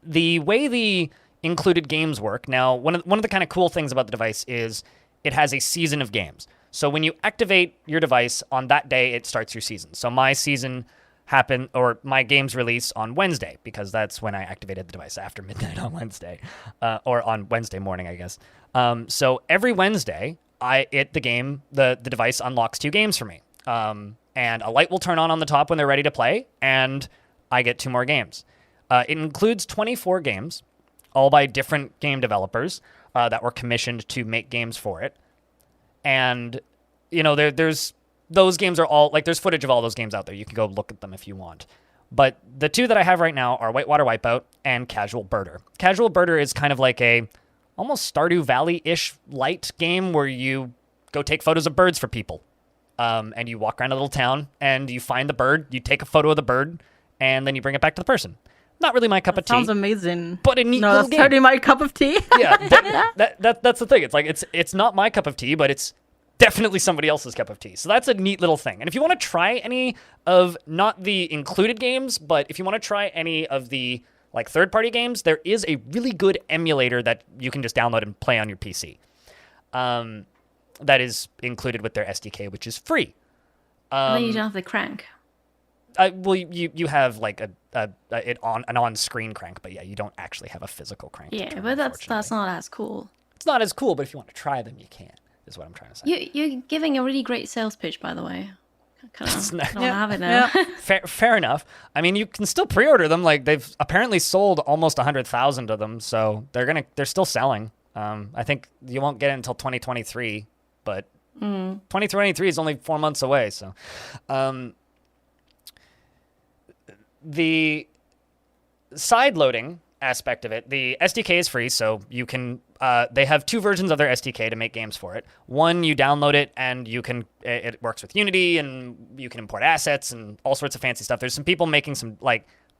The way the included games work, now, one of the kind of cool things about the device is it has a season of games. So when you activate your device on that day, it starts your season. So my season happened, or my games release on Wednesday, because that's when I activated the device, after midnight on Wednesday, or on Wednesday morning, I guess. So every Wednesday, the device unlocks 2 games for me. And a light will turn on the top when they're ready to play, and I get 2 more games. It includes 24 games, all by different game developers that were commissioned to make games for it. And, there's those games are all, there's footage of all those games out there. You can go look at them if you want. But the 2 that I have right now are Whitewater Wipeout and Casual Birder. Casual Birder is kind of like a almost Stardew Valley-ish light game where you go take photos of birds for people. And you walk around a little town and you find the bird, you take a photo of the bird, and then you bring it back to the person. Not really my cup of tea. Sounds amazing. But a neat no, little that's game. totally my cup of tea. Yeah, that's the thing. It's not my cup of tea, but it's definitely somebody else's cup of tea. So that's a neat little thing. And if you want to try any of, not the included games, but if you want to try any of the third-party games, there is a really good emulator that you can just download and play on your PC. That is included with their SDK, which is free. Then you don't have the crank. Well, you have an on-screen crank, but yeah, you don't actually have a physical crank. Yeah, but that's not as cool. It's not as cool, but if you want to try them, you can. Is what I'm trying to say. You're giving a really great sales pitch, by the way. Kind of don't have it Yeah. now. Fair enough. I mean, you can still pre-order them. They've apparently sold almost 100,000 of them, so they're still selling. I think you won't get it until 2023, but 2023 is only 4 months away. So, the side loading aspect of it, the SDK is free, so you can. They have 2 versions of their SDK to make games for it. One, you download it and it works with Unity, and you can import assets and all sorts of fancy stuff. There's some people making some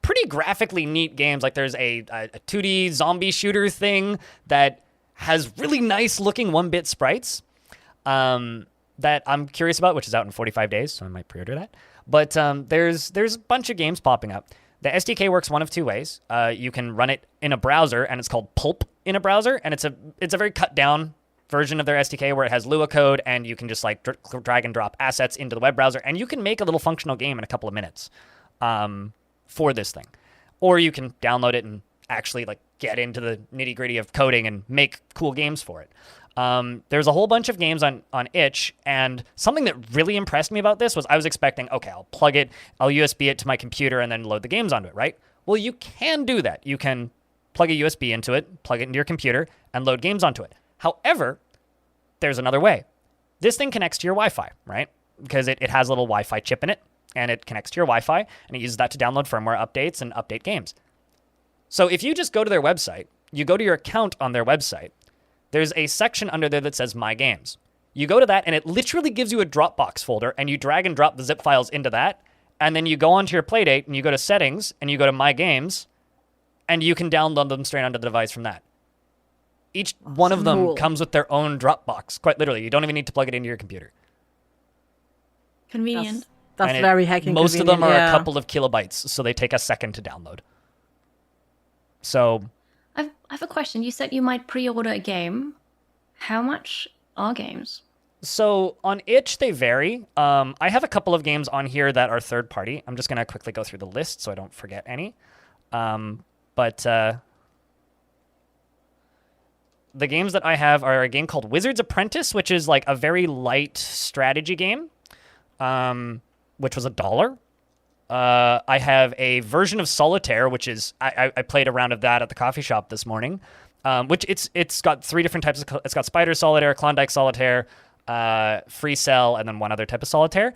pretty graphically neat games. There's a 2D zombie shooter thing that has really nice looking 1-bit sprites that I'm curious about, which is out in 45 days, so I might pre-order that. But there's a bunch of games popping up. The SDK works one of 2 ways. You can run it in a browser, and it's called Pulp in a browser, and it's a very cut down version of their SDK where it has Lua code, and you can just drag and drop assets into the web browser, and you can make a little functional game in a couple of minutes for this thing. Or you can download it and actually get into the nitty gritty of coding and make cool games for it. There's a whole bunch of games on itch, and something that really impressed me about this was I was expecting, okay, I'll plug it, I'll USB it to my computer, and then load the games onto it, right? Well, you can do that. You can plug a USB into it, plug it into your computer, and load games onto it. However, there's another way. This thing connects to your Wi-Fi, right? Because it has a little Wi-Fi chip in it, and it connects to your Wi-Fi, and it uses that to download firmware updates and update games. So if you just go to their website, you go to your account on their website, there's a section under there that says My Games. You go to that, and it literally gives you a Dropbox folder, and you drag and drop the zip files into that, and then you go onto your Playdate, and you go to Settings, and you go to My Games, and you can download them straight onto the device from that. Each one of them comes with their own Dropbox, quite literally. You don't even need to plug it into your computer. Convenient. That's very hacking. Most of them are yeah. a couple of kilobytes, so they take a second to download. So... I have a question. You said you might pre-order a game. How much are games? So on itch, they vary. I have a couple of games on here that are third party. I'm just going to quickly go through the list so I don't forget any. But the games that I have are a game called Wizard's Apprentice, which is a very light strategy game, which was $1. I have a version of Solitaire, which is I played a round of that at the coffee shop this morning, which it's got 3 different types of. It's got Spider Solitaire, Klondike Solitaire, Free Cell, and then one other type of Solitaire.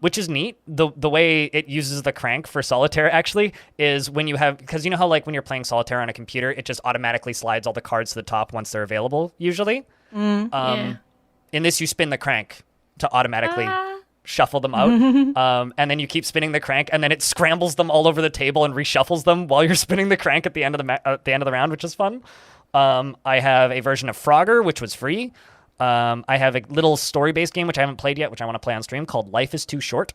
which is neat. The way it uses the crank for Solitaire actually is when you have, because you know how like when you're playing Solitaire on a computer, it just automatically slides all the cards to the top once they're available usually. Yeah. In this, you spin the crank to automatically shuffle them out, and then you keep spinning the crank, and then it scrambles them all over the table and reshuffles them while you're spinning the crank at the end of the round, which is fun. I have a version of Frogger, which was free. I have a little story-based game, which I haven't played yet, which I want to play on stream, called Life is Too Short.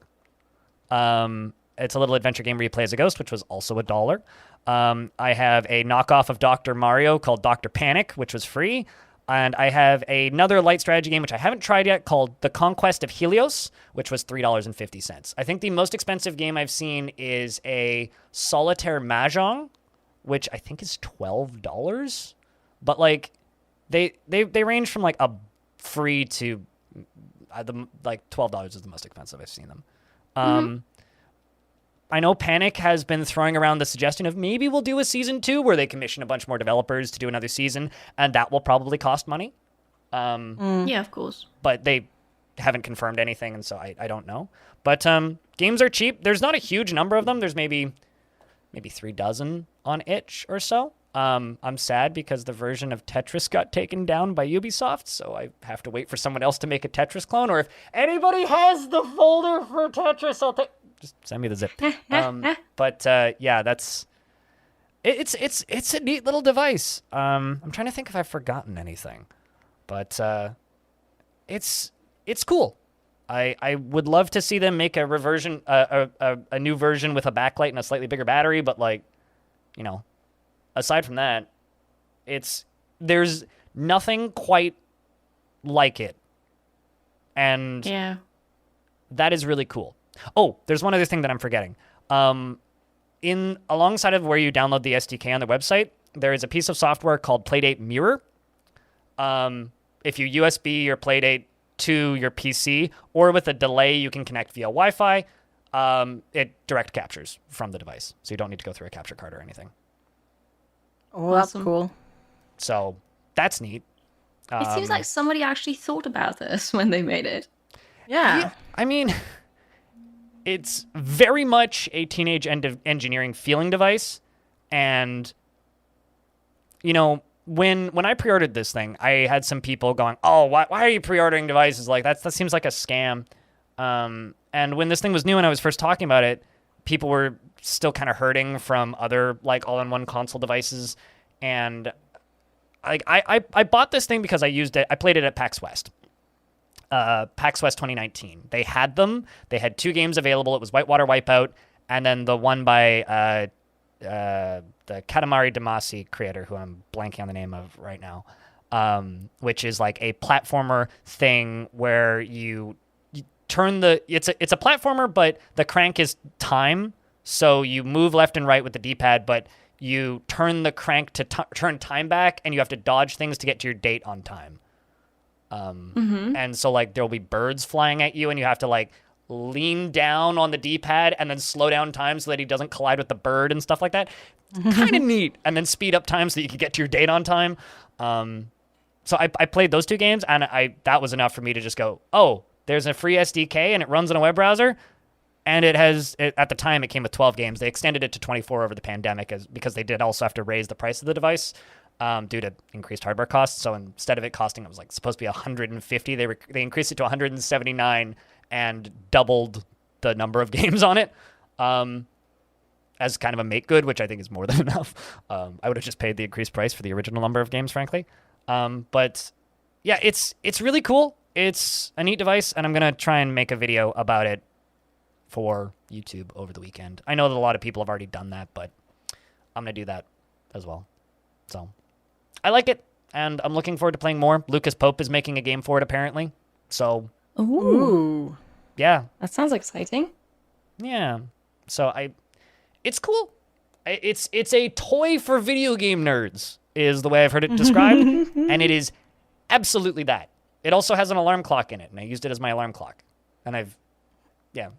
It's a little adventure game where you play as a ghost, which was also $1. I have a knockoff of Dr. Mario called Dr. Panic, which was free. And I have another light strategy game, which I haven't tried yet, called The Conquest of Helios, which was $3.50. I think the most expensive game I've seen is a Solitaire Mahjong, which I think is $12. But like, they range from like a free to like $12 is the most expensive I've seen them. I know Panic has been throwing around the suggestion of maybe we'll do a season 2 where they commission a bunch more developers to do another season, and that will probably cost money. Yeah, of course. But they haven't confirmed anything, and so I don't know. But games are cheap. There's not a huge number of them. There's maybe 3 dozen on itch or so. I'm sad because the version of Tetris got taken down by Ubisoft, so I have to wait for someone else to make a Tetris clone, or if anybody has the folder for Tetris, I'll take... Just send me the zip. But yeah, that's it's a neat little device. I'm trying to think if I've forgotten anything, but it's cool. I would love to see them make a reversion, a new version with a backlight and a slightly bigger battery. But like, you know, aside from that, there's nothing quite like it, and Yeah. that is really cool. Oh, there's one other thing that I'm forgetting. Alongside of where you download the SDK on the website, there is a piece of software called Playdate Mirror. If you USB your Playdate to your PC, or with a delay you can connect via Wi-Fi, it direct captures from the device. So you don't need to go through a capture card or anything. Oh, that's Awesome. cool. So that's neat. It seems like somebody actually thought about this when they made it. Yeah. I mean... It's very much a teenage end of engineering feeling device, and you know, when I pre-ordered this thing, I had some people going, "Oh, why are you pre-ordering devices like that? That seems like a scam." And when this thing was new and I was first talking about it, people were still kind of hurting from other like all-in-one console devices, and like I bought this thing because I used it. I played it at PAX West. PAX West 2019. They had them. They had 2 games available. It was Whitewater Wipeout, and then the one by the Katamari Damacy creator, who I'm blanking on the name of right now, which is like a platformer thing where you turn it's a platformer, but the crank is time, so you move left and right with the D-pad, but you turn the crank to turn time back, and you have to dodge things to get to your date on time. And so like there'll be birds flying at you, and you have to like lean down on the D-pad and then slow down time so that he doesn't collide with the bird and stuff like that. Kind of neat. And then speed up time so that you can get to your date on time. So I played those 2 games, and that was enough for me to just go, oh, there's a free SDK and it runs in a web browser. And at the time it came with 12 games. They extended it to 24 over the pandemic because they did also have to raise the price of the device. Due to increased hardware costs. So instead of it costing, it was like supposed to be $150, they increased it to $179 and doubled the number of games on it, as kind of a make good, which I think is more than enough. I would have just paid the increased price for the original number of games, frankly. But yeah, it's really cool. It's a neat device, and I'm gonna try and make a video about it for YouTube over the weekend. I know that a lot of people have already done that, but I'm gonna do that as well. So I like it, and I'm looking forward to playing more. Lucas Pope is making a game for it, apparently. So, Ooh. yeah. That sounds exciting. Yeah. So it's cool. It's a toy for video game nerds, is the way I've heard it described, and it is absolutely that. It also has an alarm clock in it, and I used it as my alarm clock. And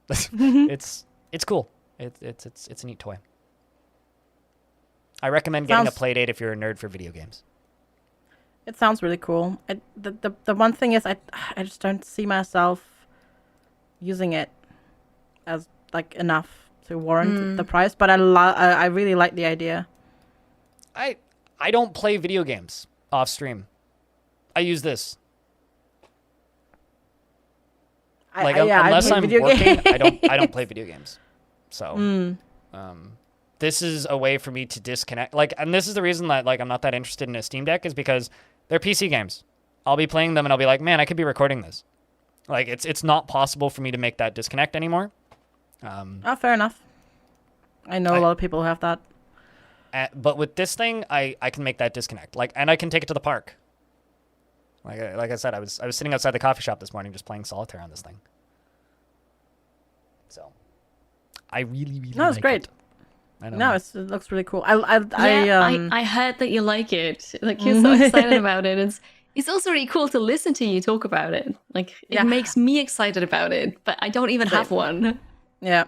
it's cool. It's a neat toy. I recommend getting a Playdate if you're a nerd for video games. It sounds really cool. The one thing is I just don't see myself using it as like enough to warrant the price. But I really like the idea. I don't play video games off stream. I use this. Unless I'm working, I don't play video games. So, this is a way for me to disconnect. Like, and this is the reason that like I'm not that interested in a Steam Deck is because they're PC games. I'll be playing them and I'll be like, man, I could be recording this. Like, it's not possible for me to make that disconnect anymore. Fair enough. I know a lot of people who have that. But with this thing, I can make that disconnect. Like, and I can take it to the park. Like I said, I was sitting outside the coffee shop this morning just playing Solitaire on this thing. So, I really No, it's like great. it. I don't No, know. it looks really cool. I heard that you like it. Like you're so excited about it. It's also really cool to listen to you talk about it. Like it makes me excited about it, but I don't even have one. Yeah.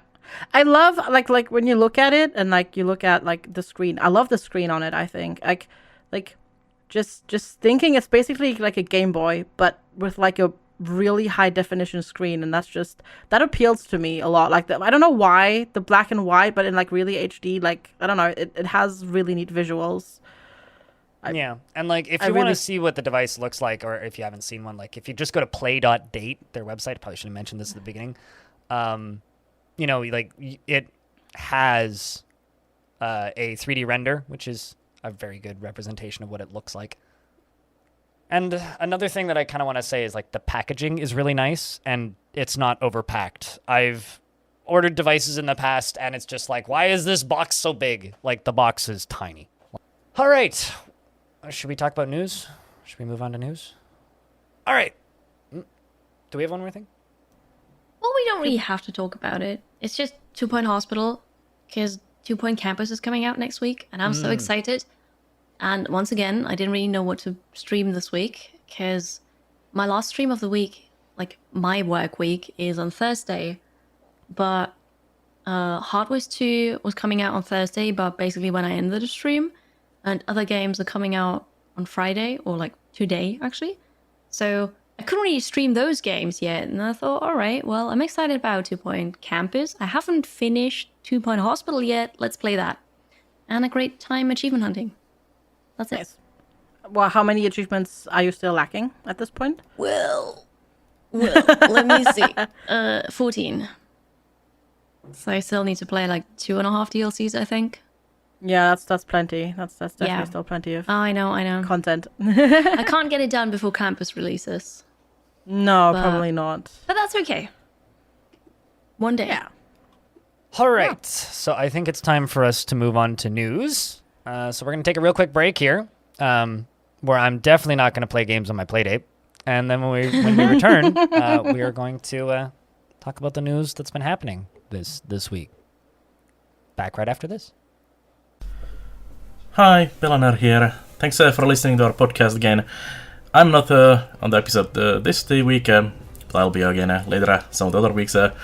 I love like when you look at it and like you look at like the screen. I love the screen on it, I think. Like just thinking it's basically like a Game Boy but with like a really high definition screen, and that appeals to me a lot. Like I don't know why the black and white but in like really HD, like I don't know, it has really neat visuals. Yeah, and like if you want to see what the device looks like, or if you haven't seen one, like if you just go to play.date, their website, probably should have mentioned this at the beginning. You know, like it has a 3D render, which is a very good representation of what it looks like. And another thing that I kind of want to say is like the packaging is really nice and it's not overpacked. I've ordered devices in the past and it's just like, why is this box so big? Like the box is tiny. All right. Should we talk about news? Should we move on to news? All right. Do we have one more thing? Well, we don't really have to talk about it. It's just 2 Point Hospital, because 2 Point Campus is coming out next week, and I'm so excited. And once again, I didn't really know what to stream this week, because my last stream of the week, like my work week, is on Thursday. But Hardware's 2 was coming out on Thursday, but basically when I ended the stream, and other games are coming out on Friday, or like today, actually. So I couldn't really stream those games yet, and I thought, all right, well, I'm excited about 2 Point Campus. I haven't finished 2 Point Hospital yet. Let's play that. And a great time achievement hunting. That's it. Nice. Well, how many achievements are you still lacking at this point? Well, let me see. 14. So I still need to play like 2.5 DLCs, I think. Yeah, that's plenty. That's definitely still plenty of I know. content. I can't get it done before campus releases. No, probably not. But that's okay. One day. Yeah. All right. So I think it's time for us to move on to news. So we're going to take a real quick break here, where I'm definitely not going to play games on my Playdate. And then when we return, we are going to talk about the news that's been happening this week. Back right after this. Hi, BlindIRL here. Thanks for listening to our podcast again. I'm not on the episode this week, but I'll be again later some of the other weeks. But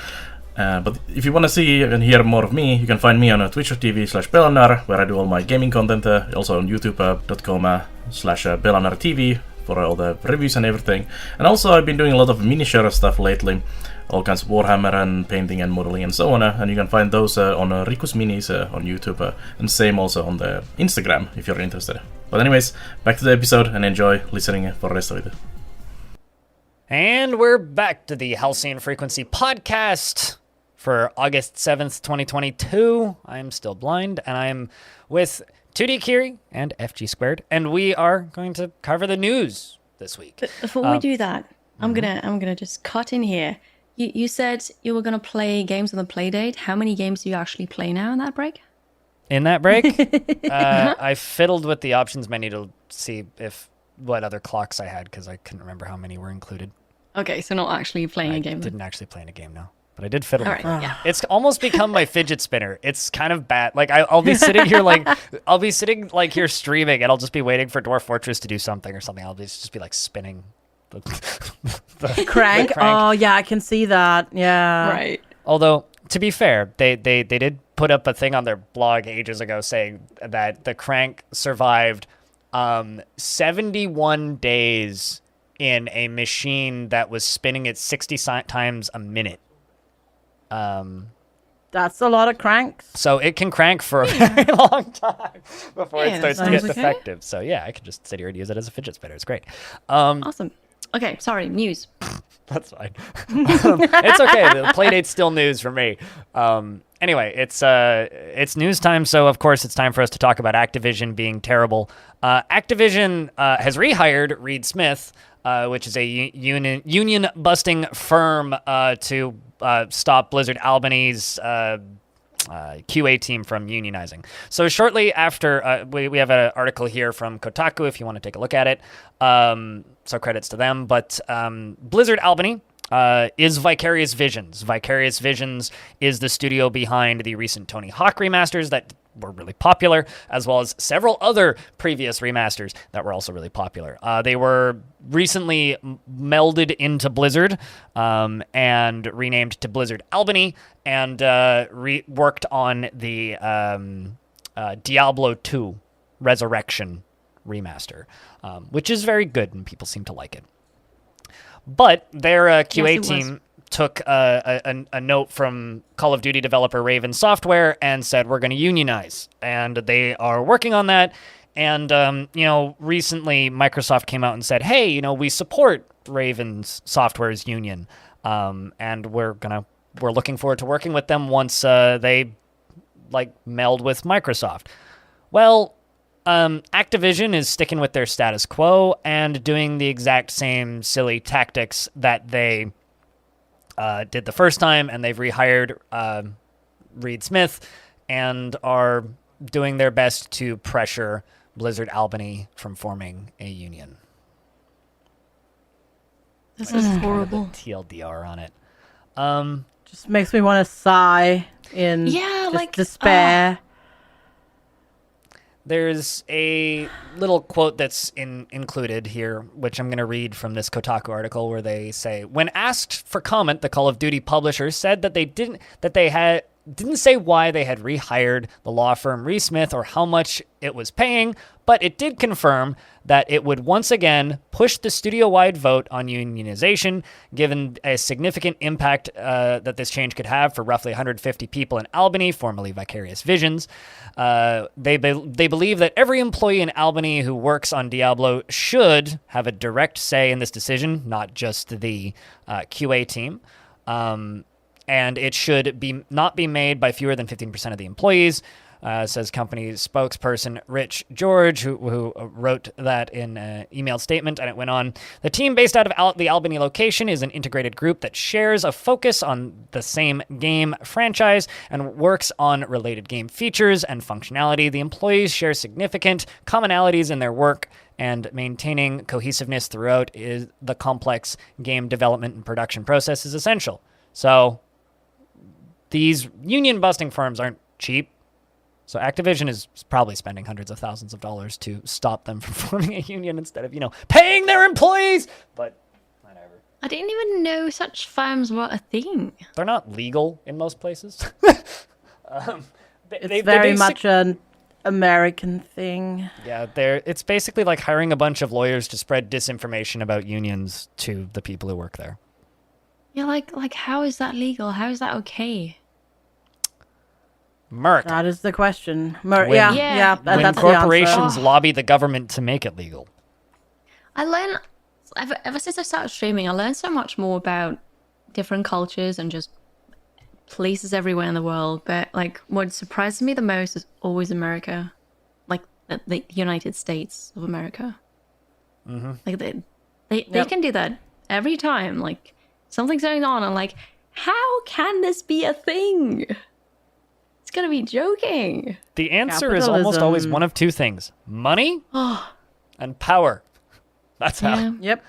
if you want to see and hear more of me, you can find me on twitch.tv/BlindIRL, where I do all my gaming content, also on youtube.com/BlindIRL for all the reviews and everything. And also I've been doing a lot of miniature stuff lately, all kinds of Warhammer and painting and modeling and so on, and you can find those on Rikus Minis on YouTube, and same also on the Instagram if you're interested. But anyways, back to the episode and enjoy listening for the rest of it. And we're back to the Halcyon Frequency podcast for August 7th, 2022. I'm still blind, and I'm with 2D Kiri and FGSquared, and we are going to cover the news this week. Before we do that, I'm gonna just cut in here. You said you were gonna play games on the Playdate. How many games do you actually play now in that break? In that break, I fiddled with the options menu to see what other clocks I had, because I couldn't remember how many were included. Okay, so not actually playing a game. Didn't actually play in a game, no. But I did fiddle All with right, it. yeah. It's almost become my fidget spinner. It's kind of bad. Like I'll be sitting here here streaming, and I'll just be waiting for Dwarf Fortress to do something or something. I'll just be like spinning the Crank. the crank. Oh yeah, I can see that. Yeah. Right. Although, to be fair, they did put up a thing on their blog ages ago saying that the crank survived 71 days in a machine that was spinning at 60 times a minute. That's a lot of cranks. So it can crank for a very long time before it starts to get sounds okay. defective. So yeah, I can just sit here and use it as a fidget spinner. It's great. Awesome. Okay, sorry, news. That's fine. It's okay. The Playdate's still news for me. Anyway, it's news time, so of course it's time for us to talk about Activision being terrible. Activision has rehired Reed Smith, which is a union-busting firm to stop Blizzard Albany's QA team from unionizing. So shortly after, we have an article here from Kotaku if you want to take a look at it. So credits to them. But Blizzard Albany is Vicarious Visions. Vicarious Visions is the studio behind the recent Tony Hawk remasters that were really popular, as well as several other previous remasters that were also really popular. They were recently melded into Blizzard and renamed to Blizzard Albany, and worked on the Diablo 2 Resurrection remaster, which is very good, and people seem to like it. But their QA team took a note from Call of Duty developer Raven Software and said, we're going to unionize. And they are working on that. And, recently Microsoft came out and said, hey, we support Raven Software's union. And we're looking forward to working with them once they meld with Microsoft. Well, Activision is sticking with their status quo and doing the exact same silly tactics that they did the first time, and they've rehired Reed Smith and are doing their best to pressure Blizzard Albany from forming a union. This is horrible. TLDR on it. Just makes me want to sigh in despair. There's a little quote that's included here, which I'm going to read from this Kotaku article, where they say, when asked for comment, the Call of Duty publisher said that they didn't say why they had rehired the law firm Reed Smith or how much it was paying, but it did confirm that it would once again push the studio-wide vote on unionization, given a significant impact that this change could have for roughly 150 people in Albany, formerly Vicarious Visions. They believe that every employee in Albany who works on Diablo should have a direct say in this decision, not just the QA team. And it should not be made by fewer than 15% of the employees, says company spokesperson Rich George, who wrote that in an emailed statement, and it went on. The team based out of the Albany location is an integrated group that shares a focus on the same game franchise and works on related game features and functionality. The employees share significant commonalities in their work, and maintaining cohesiveness throughout is the complex game development and production process is essential. So these union-busting firms aren't cheap. So Activision is probably spending hundreds of thousands of dollars to stop them from forming a union instead of, paying their employees. But whatever. I didn't even know such firms were a thing. They're not legal in most places. It's very much an American thing. Yeah, it's basically like hiring a bunch of lawyers to spread disinformation about unions to the people who work there. Yeah, like how is that legal? How is that okay? Merc. That is the question. When That's corporations the answer. lobby the government to make it legal. I learned, ever since I started streaming, I learned so much more about different cultures and just places everywhere in the world. But what surprises me the most is always America, the United States of America. Mm-hmm. They can do that every time. Something's going on, and how can this be a thing? It's gonna be joking. The answer is almost always one of two things: money and power. That's how. Yep.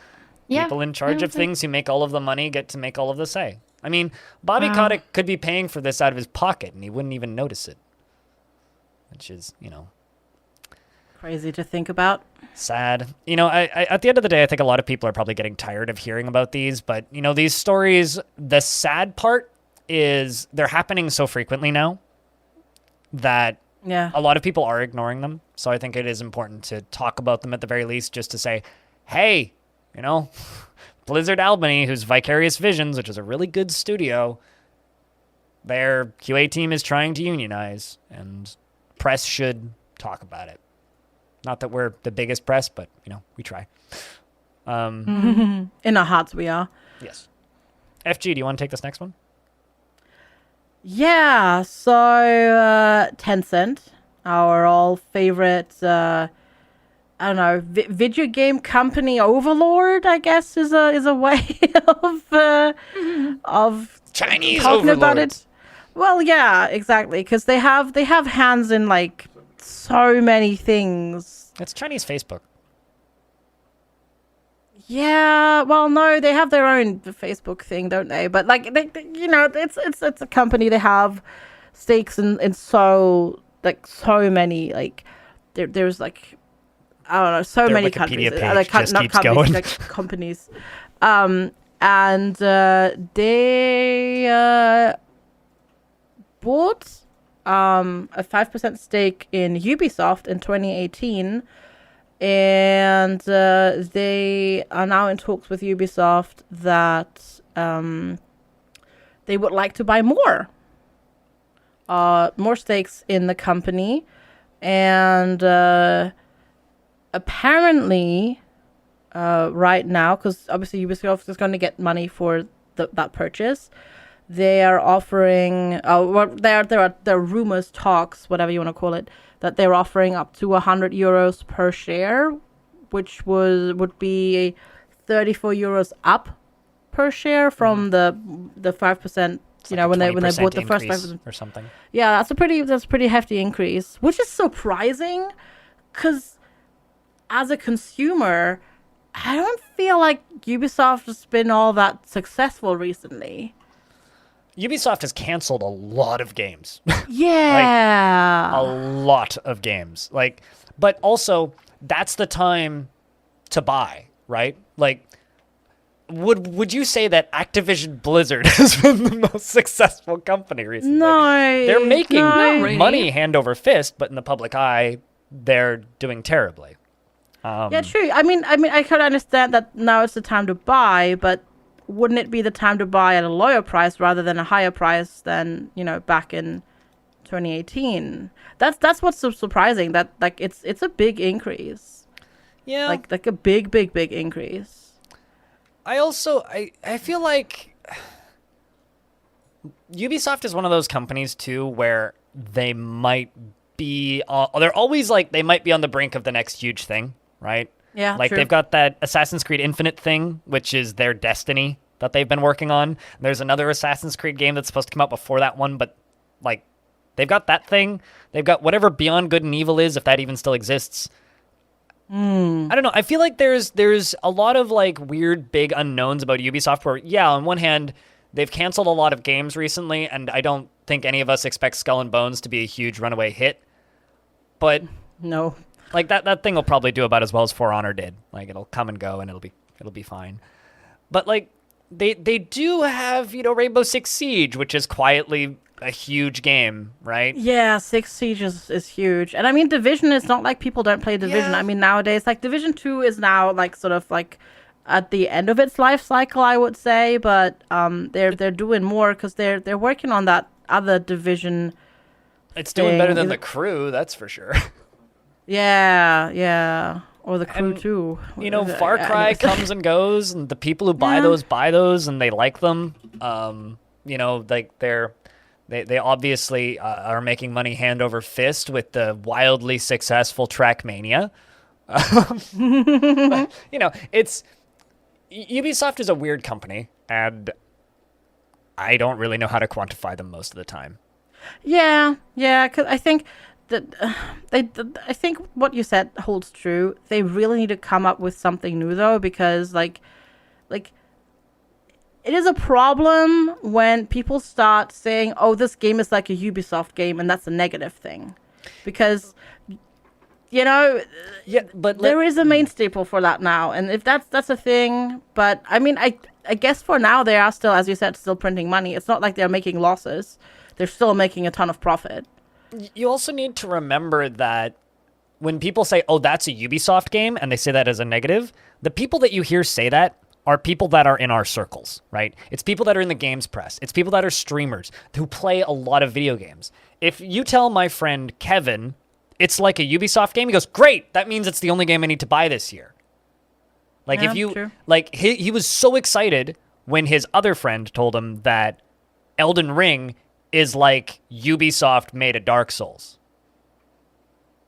People in charge of things who make all of the money get to make all of the say. I mean, Bobby Kotick could be paying for this out of his pocket, and he wouldn't even notice it. Which is, crazy to think about. Sad. I at the end of the day, I think a lot of people are probably getting tired of hearing about these. But, these stories, the sad part is they're happening so frequently now that a lot of people are ignoring them. So I think it is important to talk about them at the very least, just to say, hey, Blizzard Albany, whose Vicarious Visions, which is a really good studio, their QA team is trying to unionize, and press should talk about it. Not that we're the biggest press, but, we try. In our hearts, we are. Yes. FG, do you want to take this next one? Yeah, so Tencent, our all favorite, video game company overlord, I guess, is a way of Chinese talking about overlords. it. Well, yeah, exactly, because they have hands in like so many things. It's Chinese Facebook. Yeah, well, no, they have their own Facebook thing, don't they? But like, it's a company. They have stakes in so many like there's like I don't know so Their many Wikipedia countries. page just not keeps companies, going. like companies, and they bought a 5% stake in Ubisoft in 2018. And they are now in talks with Ubisoft that they would like to buy more stakes in the company. And apparently, right now, because obviously Ubisoft is going to get money for that purchase, they are offering, there are rumors, talks, whatever you want to call it, that they're offering up to 100 euros per share, which would be 34 euros up per share from the 5%. When they bought the first 5% or something. Yeah, that's a pretty hefty increase, which is surprising, because as a consumer, I don't feel like Ubisoft has been all that successful recently. Ubisoft has canceled a lot of games. Yeah. A lot of games. But also, that's the time to buy, right? Like, would you say that Activision Blizzard has been the most successful company recently? No. They're making really. money hand over fist, but in the public eye, they're doing terribly. Yeah, true. I mean, I can understand that now it's the time to buy, but wouldn't it be the time to buy at a lower price rather than a higher price than, back in 2018? That's what's so surprising, that like it's a big increase. Yeah. Like a big increase. I also I feel like Ubisoft is one of those companies too where they might be they're always like they might be on the brink of the next huge thing, right? Yeah, like true. They've got that Assassin's Creed Infinite thing, which is their Destiny that they've been working on. There's another Assassin's Creed game that's supposed to come out before that one, but like they've got that thing. They've got whatever Beyond Good and Evil is, if that even still exists. I don't know. I feel like there's a lot of like weird big unknowns about Ubisoft where, yeah, on one hand, they've canceled a lot of games recently, and I don't think any of us expect Skull and Bones to be a huge runaway hit. But No. like that thing will probably do about as well as For Honor did. Like it'll come and go and it'll be fine. But like they do have, Rainbow Six Siege, which is quietly a huge game, right? Yeah, Six Siege is huge. And I mean, Division is not like people don't play Division. Yeah. I mean, nowadays, like Division 2 is now like sort of like at the end of its life cycle, I would say, but they're doing more because they're working on that other Division. It's doing better than thing. The Crew, that's for sure. Yeah. Or The Crew And, too. Far Cry Anyways. comes and goes, and the people who buy those, and they like them. Like they obviously are making money hand over fist with the wildly successful Trackmania. It's Ubisoft is a weird company, and I don't really know how to quantify them most of the time. Yeah, because I think that I think what you said holds true. They really need to come up with something new though, because like it is a problem when people start saying, "Oh, this game is like a Ubisoft game," and that's a negative thing, because Yeah, but there is a main staple for that now, and if that's a thing. But I mean, I guess for now they are still, as you said, still printing money. It's not like they're making losses. They're still making a ton of profit. you also need to remember that when people say, "Oh, that's a Ubisoft game," and they say that as a negative, the people that you hear say that are people that are in our circles, right? It's people that are in the games press. It's people that are streamers who play a lot of video games. If you tell my friend Kevin it's like a Ubisoft game, he goes, great, that means it's the only game I need to buy this year. Like, Yeah, if you, true. like, he was so excited when his other friend told him that Elden Ring is like Ubisoft made a Dark Souls.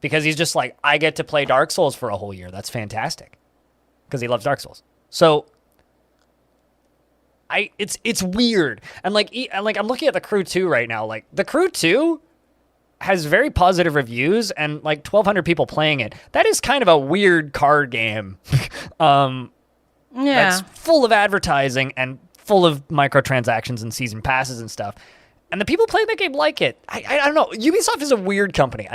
Because he's just like, I get to play Dark Souls for a whole year. That's fantastic. Because he loves Dark Souls. So, it's weird. And like I'm looking at The Crew 2 right now. Like, The Crew 2 has very positive reviews and like 1,200 people playing it. That is kind of a weird card game. Yeah. That's full of advertising and full of microtransactions and season passes and stuff. And the people playing that game like it. I don't know. Ubisoft is a weird company.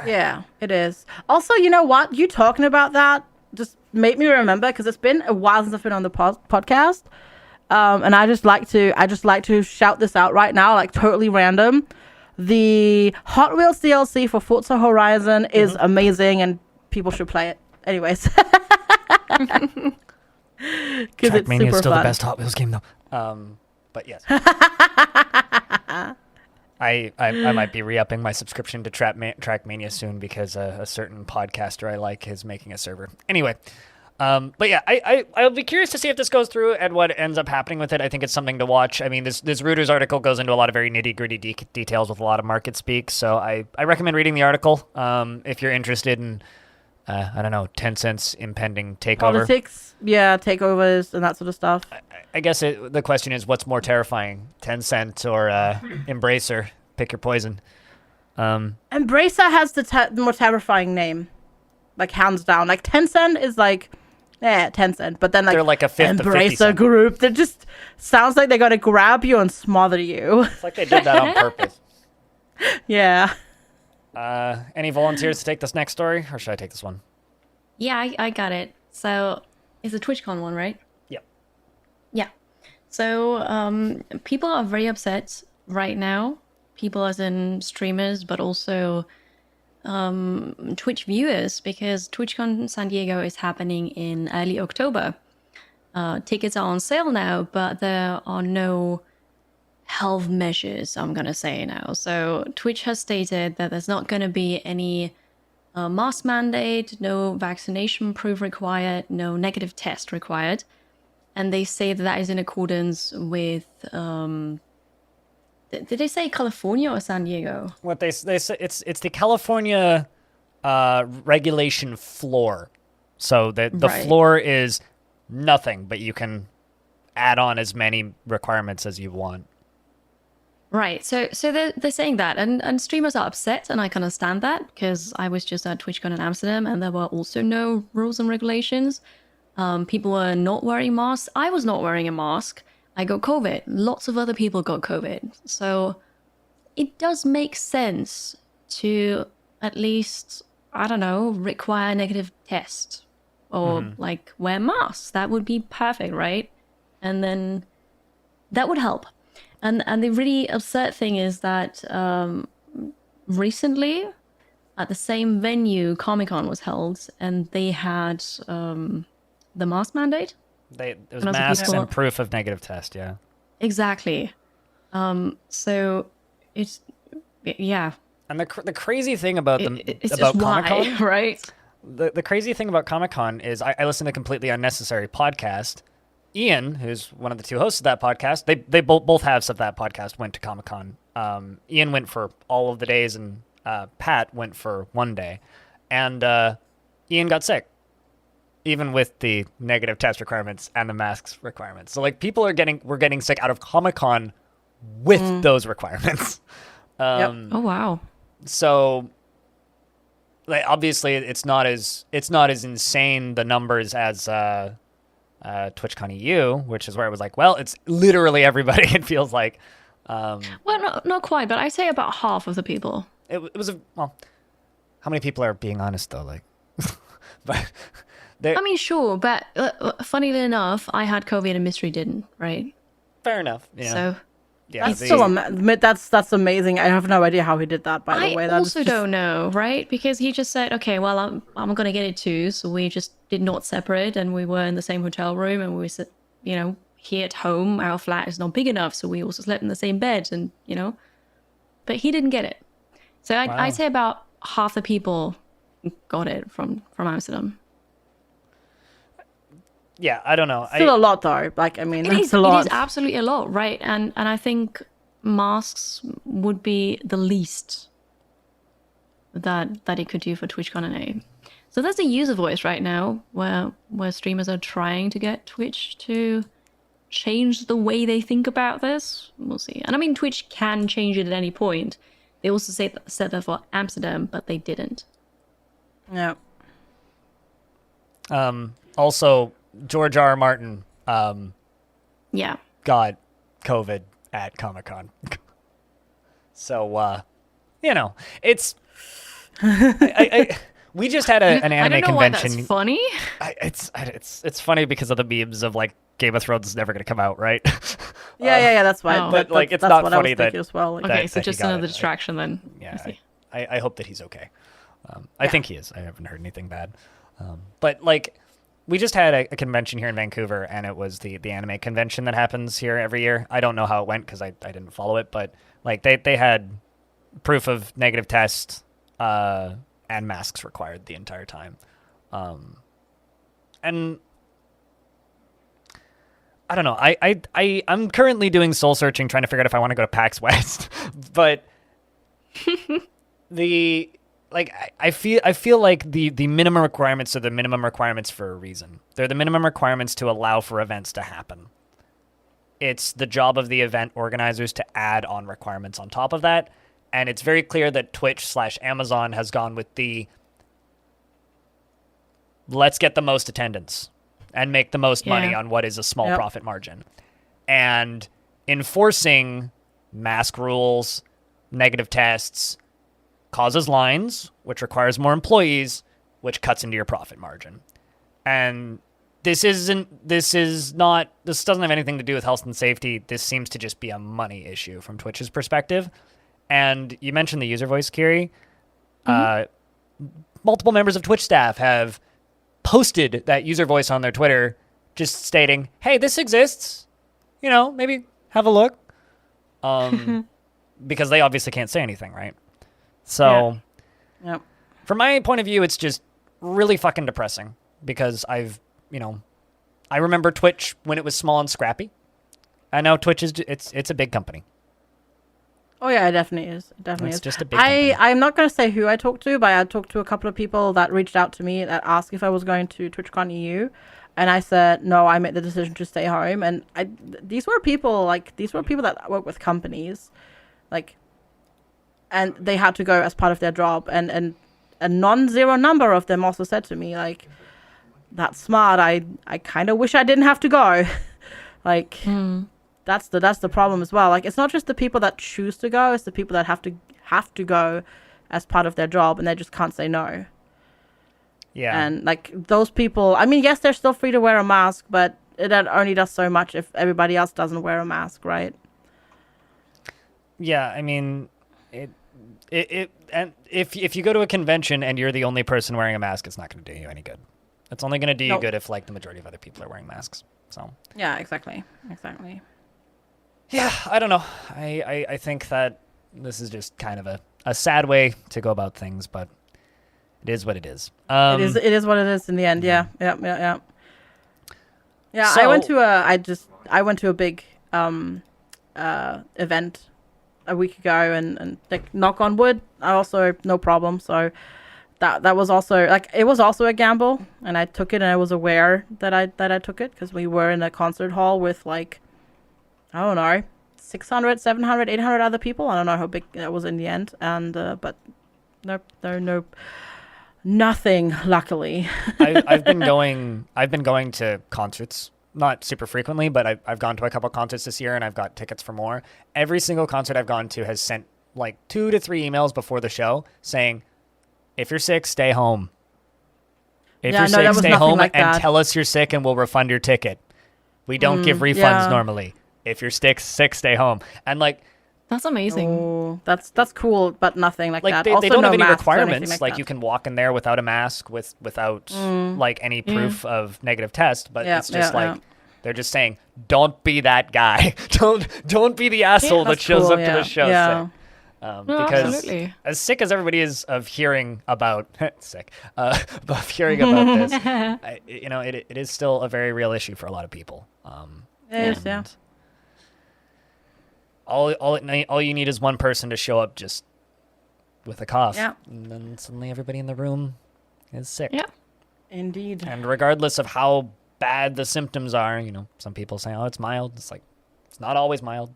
Yeah, it is. Also, you know what? You talking about that just made me remember, because it's been a while since I've been on the podcast. And I just like to shout this out right now, like totally random. The Hot Wheels DLC for Forza Horizon is amazing, and people should play it. Anyways. Because it's Trackmania super is still fun. the best Hot Wheels game, though. But yes. I might be re-upping my subscription to Trackmania soon, because a certain podcaster I like is making a server. Anyway, but yeah, I'll be curious to see if this goes through and what ends up happening with it. I think it's something to watch. I mean, this Reuters article goes into a lot of very nitty-gritty details with a lot of market speak, so I recommend reading the article if you're interested in, I don't know, Tencent's impending takeover. Politics, yeah, takeovers and that sort of stuff. I guess the question is, what's more terrifying, Tencent or Embracer? Pick your poison. Embracer has the more terrifying name, like hands down. Like Tencent is like, Tencent, but then like They're like a fifth of 50 Embracer Cent. Group, that just sounds like they're gonna grab you and smother you. It's like they did that on purpose. Yeah. Any volunteers to take this next story, or should I take this one? Yeah, I got it. So it's a TwitchCon one, right? Yep. Yeah. So people are very upset right now. People as in streamers, but also Twitch viewers, because TwitchCon San Diego is happening in early October. Tickets are on sale now, but there are no health measures, I'm going to say now. So Twitch has stated that there's not going to be any mask mandate, no vaccination proof required, no negative test required. And they say that that is in accordance with... did they say California or San Diego? What they say, it's the California regulation floor. So the Right. floor is nothing, but you can add on as many requirements as you want. Right. So they're saying that, and streamers are upset, and I can understand that, because I was just at TwitchCon in Amsterdam, and there were also no rules and regulations. People were not wearing masks. I was not wearing a mask. I got COVID. Lots of other people got COVID. So it does make sense to at least, I don't know, require a negative test or like wear masks. That would be perfect, right? And then that would help. And the really absurd thing is that recently at the same venue, Comic-Con was held, and they had the mask mandate. It was And also masks people- and proof of negative test, yeah. Exactly. So it's, yeah. And the crazy thing about It's about just Comic-Con, why, right? the crazy thing about Comic-Con is I listen to Completely Unnecessary podcast. Ian, who's one of the two hosts of that podcast, they both halves of that podcast went to Comic-Con. Ian went for all of the days, and Pat went for one day. And Ian got sick, even with the negative test requirements and the masks requirements. So like people were getting sick out of Comic-Con with those requirements. Oh, wow. So like obviously it's not as insane the numbers as TwitchCon EU, which is where it was like, well, it's literally everybody. It feels like. Well, not quite, but I'd say about half of the people. It was well. How many people are being honest though? Like, but I mean, sure, but funnily enough, I had COVID and Mystery didn't, right? fair enough. Yeah. So Yeah, That's still that's amazing. I have no idea how he did that. By the way, I also don't know, right? Because he just said, okay, well, I'm gonna get it too. So we just did not separate, and we were in the same hotel room, and we said, you know, here at home, our flat is not big enough, so we also slept in the same bed, and you know, but he didn't get it. So I'd say about half the people got it from Amsterdam. Yeah, I don't know. Still a lot though. Like, I mean, that's a lot. It is absolutely a lot, right? And I think masks would be the least that it could do for TwitchCon and A. So there's a user voice right now where streamers are trying to get Twitch to change the way they think about this. We'll see. And I mean, Twitch can change it at any point. They also said that for Amsterdam, but they didn't. Yeah. Also, George R. R. Martin Yeah. got COVID at Comic-Con. So, you know, it's... we just had an anime I don't know convention. why that's funny. It's funny because of the memes of, like, Game of Thrones is never going to come out, right? Yeah, that's why. Oh. But, like, it's that's not what funny I was that... thinking as well. Like, Okay, that so he just got another it. distraction then. Yeah, I see. I hope that he's okay. I think he is. I haven't heard anything bad. But, like, we just had a convention here in Vancouver, and it was the anime convention that happens here every year. I don't know how it went because I didn't follow it, but, like, they had proof of negative test and masks required the entire time. And I don't know. I'm currently doing soul searching, trying to figure out if I want to go to PAX West, but I feel like the minimum requirements are the minimum requirements for a reason. They're the minimum requirements to allow for events to happen. It's the job of the event organizers to add on requirements on top of that, and it's very clear that Twitch/Amazon has gone with the let's get the most attendance and make the most money on what is a small profit margin. And enforcing mask rules, negative tests, causes lines, which requires more employees, which cuts into your profit margin. And this doesn't have anything to do with health and safety. This seems to just be a money issue from Twitch's perspective. And you mentioned the user voice, Kiri. Multiple members of Twitch staff have posted that user voice on their Twitter, just stating, hey, this exists. You know, maybe have a look. Because they obviously can't say anything, right? So, from my point of view, it's just really fucking depressing because I remember Twitch when it was small and scrappy. I know Twitch it's a big company. Oh yeah, it definitely is. It definitely It's is. just a big company. I'm not going to say who I talked to, but I talked to a couple of people that reached out to me that asked if I was going to TwitchCon EU, and I said no. I made the decision to stay home, and these were people that work with companies, like, and they had to go as part of their job, and a non-zero number of them also said to me like, "That's smart. I kind of wish I didn't have to go," like. That's the problem as well. Like, it's not just the people that choose to go; it's the people that have to go as part of their job, and they just can't say no. Yeah. And like those people, I mean, yes, they're still free to wear a mask, but it only does so much if everybody else doesn't wear a mask, right? Yeah, I mean, it and if you go to a convention and you're the only person wearing a mask, it's not going to do you any good. It's only going to do you good if like the majority of other people are wearing masks. So. Yeah, exactly. Yeah, I don't know. I think that this is just kind of a sad way to go about things, but it is what it is. It is what it is in the end. Yeah. Yeah. So, I went to a big event a week ago, and like, knock on wood, I also no problem. So that was also like, it was also a gamble, and I took it, and I was aware that I took it because we were in a concert hall with like, I don't know, 600, 700, 800 other people. I don't know how big that was in the end. And, but no, nothing, luckily. I've been going to concerts, not super frequently, but I've gone to a couple concerts this year and I've got tickets for more. Every single concert I've gone to has sent like 2 to 3 emails before the show saying, if you're sick, stay home. If you're sick, stay home and tell us you're sick and we'll refund your ticket. We don't give refunds normally. if you're sick, stay home. And like, That's amazing. Oh, that's cool, but nothing like that. they Also, don't no have any masks or anything requirements. Like that. you can walk in there without a mask, without like any proof of negative test. But it's just they're just saying, don't be that guy. don't be the asshole that that's shows cool, up to the show sick. No, Because absolutely. as sick as everybody is of hearing about of hearing about this, it is still a very real issue for a lot of people. Yes, yeah. and all you need is one person to show up just with a cough, and then suddenly everybody in the room is sick. Yeah. Indeed. And regardless of how bad the symptoms are, some people say, "Oh, it's mild." It's like it's not always mild.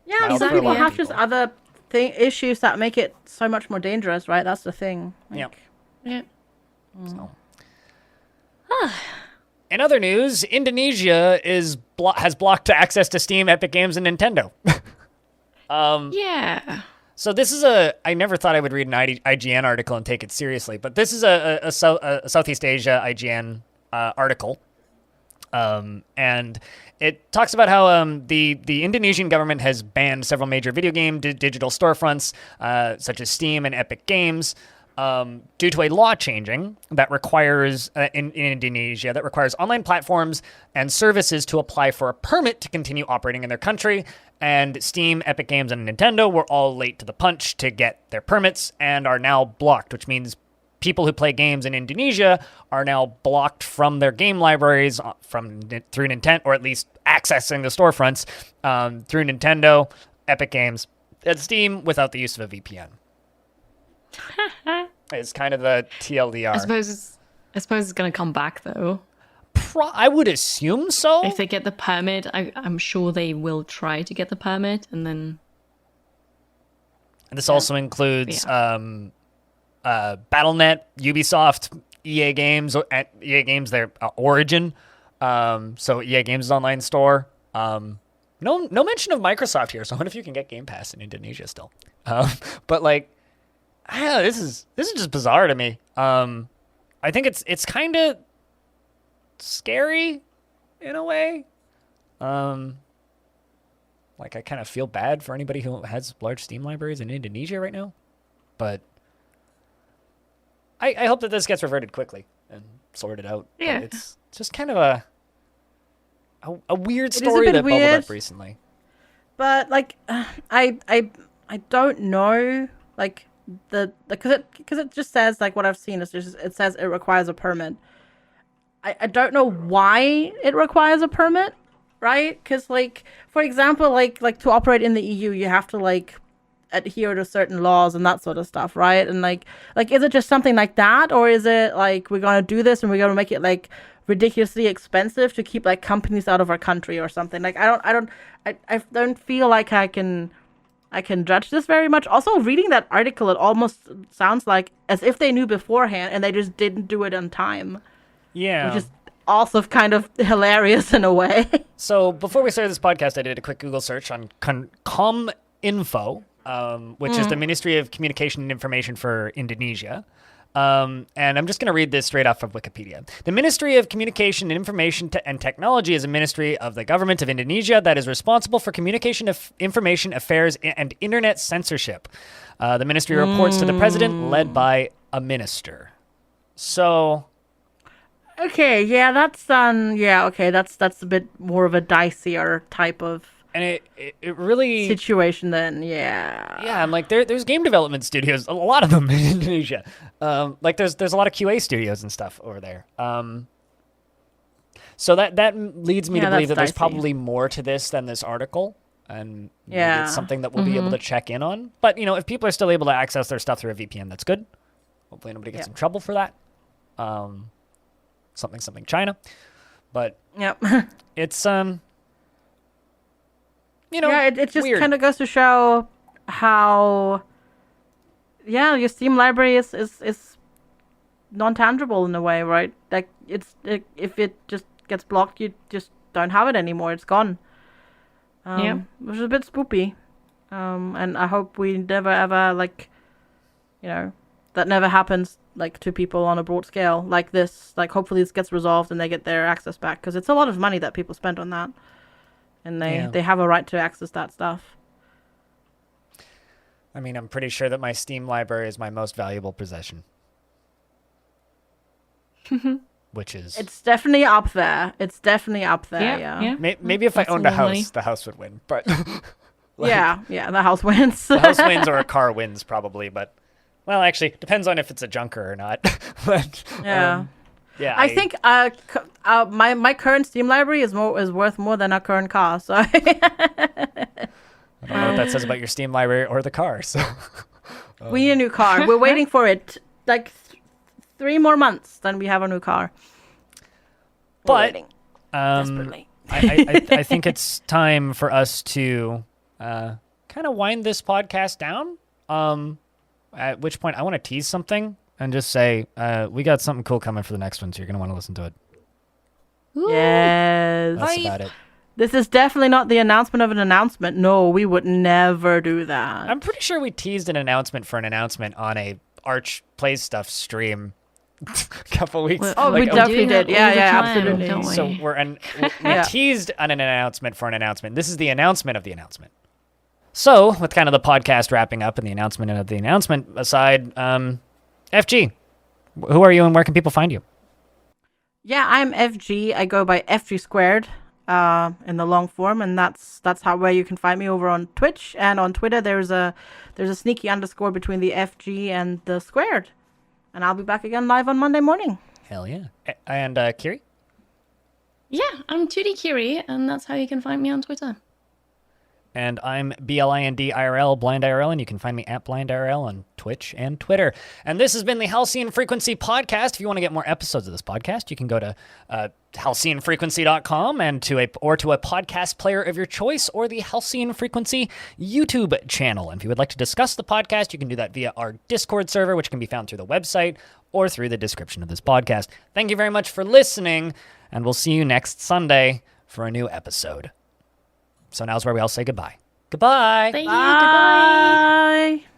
Yeah, Mild some for a people lot of have just people. other issues that make it so much more dangerous, right? That's the thing. Yep. Yeah. So. In other news, Indonesia has blocked access to Steam, Epic Games, and Nintendo. Yeah. So this is I never thought I would read an IGN article and take it seriously, but this is a Southeast Asia IGN article. And it talks about how the Indonesian government has banned several major video game digital storefronts, such as Steam and Epic Games, due to a law changing that requires in Indonesia that requires online platforms and services to apply for a permit to continue operating in their country. And Steam, Epic Games, and Nintendo were all late to the punch to get their permits and are now blocked, which means people who play games in Indonesia are now blocked from their game libraries through Nintendo, or at least accessing the storefronts through Nintendo, Epic Games, and Steam without the use of a VPN. It's kind of the TLDR. I suppose it's gonna come back though. I would assume so. If they get the permit, I'm sure they will try to get the permit, and then. And this also includes BattleNet, Ubisoft, EA Games, their Origin. So EA Games' online store. No mention of Microsoft here. So I wonder if you can get Game Pass in Indonesia still. But like, I don't know, this is just bizarre to me. I think it's kind of scary in a way. Like I kind of feel bad for anybody who has large Steam libraries in Indonesia right now, but I hope that this gets reverted quickly and sorted out. Yeah. But it's just kind of a weird It is a story bit that bubbled weird. up recently. But like, I don't know, like because it just says, like, what I've seen is just it says it requires a permit. I don't know why it requires a permit, right? Because like, for example, like to operate in the EU, you have to like adhere to certain laws and that sort of stuff, right? And like is it just something like that, or is it like we're gonna do this and we're gonna make it like ridiculously expensive to keep like companies out of our country or something? Like I don't feel like I can judge this very much. Also, reading that article, it almost sounds like as if they knew beforehand and they just didn't do it on time. Yeah. Which is also kind of hilarious in a way. So before we started this podcast, I did a quick Google search on ComInfo, which is the Ministry of Communication and Information for Indonesia. And I'm just going to read this straight off of Wikipedia. The Ministry of Communication and Information and Technology is a ministry of the government of Indonesia that is responsible for communication, information affairs, and internet censorship. The ministry reports to the president, led by a minister. So... Okay, yeah, that's that's a bit more of a dicier type of And it really situation then, yeah. Yeah, and like there's game development studios, a lot of them in Indonesia. Like there's a lot of QA studios and stuff over there. So that leads me to believe that there's dicey. probably more to this than this article, and maybe Yeah. it's something that we'll be able to check in on. But if people are still able to access their stuff through a VPN, that's good. Hopefully nobody gets in trouble for that. Something China, but Yep. it's yeah, it just weird. kind of goes to show how your Steam library is non-tangible in a way, right? Like if it just gets blocked, you just don't have it anymore. It's gone. Which is a bit spoopy. And I hope we never ever that never happens like to people on a broad scale like this. Like hopefully this gets resolved and they get their access back, because it's a lot of money that people spent on that. and Yeah. they have a right to access that stuff. I mean, I'm pretty sure that my Steam library is my most valuable possession. Which is... It's definitely up there. Yeah. Maybe if I That's owned a lovely. house, the house would win. But Yeah, the house wins. the house wins or a car wins probably. But, well, actually, depends on if it's a junker or not. But Yeah. yeah, I think my current Steam library is worth more than our current car. So I don't know what that says about your Steam library or the car. So we need a new car. We're waiting for it. Like 3 more months, then we have a new car. We're But, waiting desperately. I think it's time for us to kind of wind this podcast down. At which point I want to tease something and just say we got something cool coming for the next one, so you're going to want to listen to it. Yes. That's about it. This is definitely not the announcement of an announcement. No, we would never do that. I'm pretty sure we teased an announcement for an announcement on a Arch Plays Stuff stream a couple weeks. Oh, we definitely did. that all the Yeah, time, absolutely. don't we? So we Yeah. teased an announcement for an announcement. This is the announcement of the announcement. So, with kind of the podcast wrapping up and the announcement of the announcement aside, FG, who are you and where can people find you? Yeah, I'm FG. I go by FGSquared in the long form, and that's where you can find me over on Twitch and on Twitter. There's a sneaky underscore between the FG and the squared, and I'll be back again live on Monday morning. Hell yeah. And Kiri? Yeah, I'm 2D Kiri, and that's how you can find me on Twitter. And I'm BLINDIRL, BlindIRL, and you can find me at BlindIRL on Twitch and Twitter. And this has been the Halcyon Frequency podcast. If you want to get more episodes of this podcast, you can go to halcyonfrequency.com and to a podcast player of your choice or the Halcyon Frequency YouTube channel. And if you would like to discuss the podcast, you can do that via our Discord server, which can be found through the website or through the description of this podcast. Thank you very much for listening, and we'll see you next Sunday for a new episode. So now's where we all say goodbye. Goodbye. Thank you. Goodbye. Bye.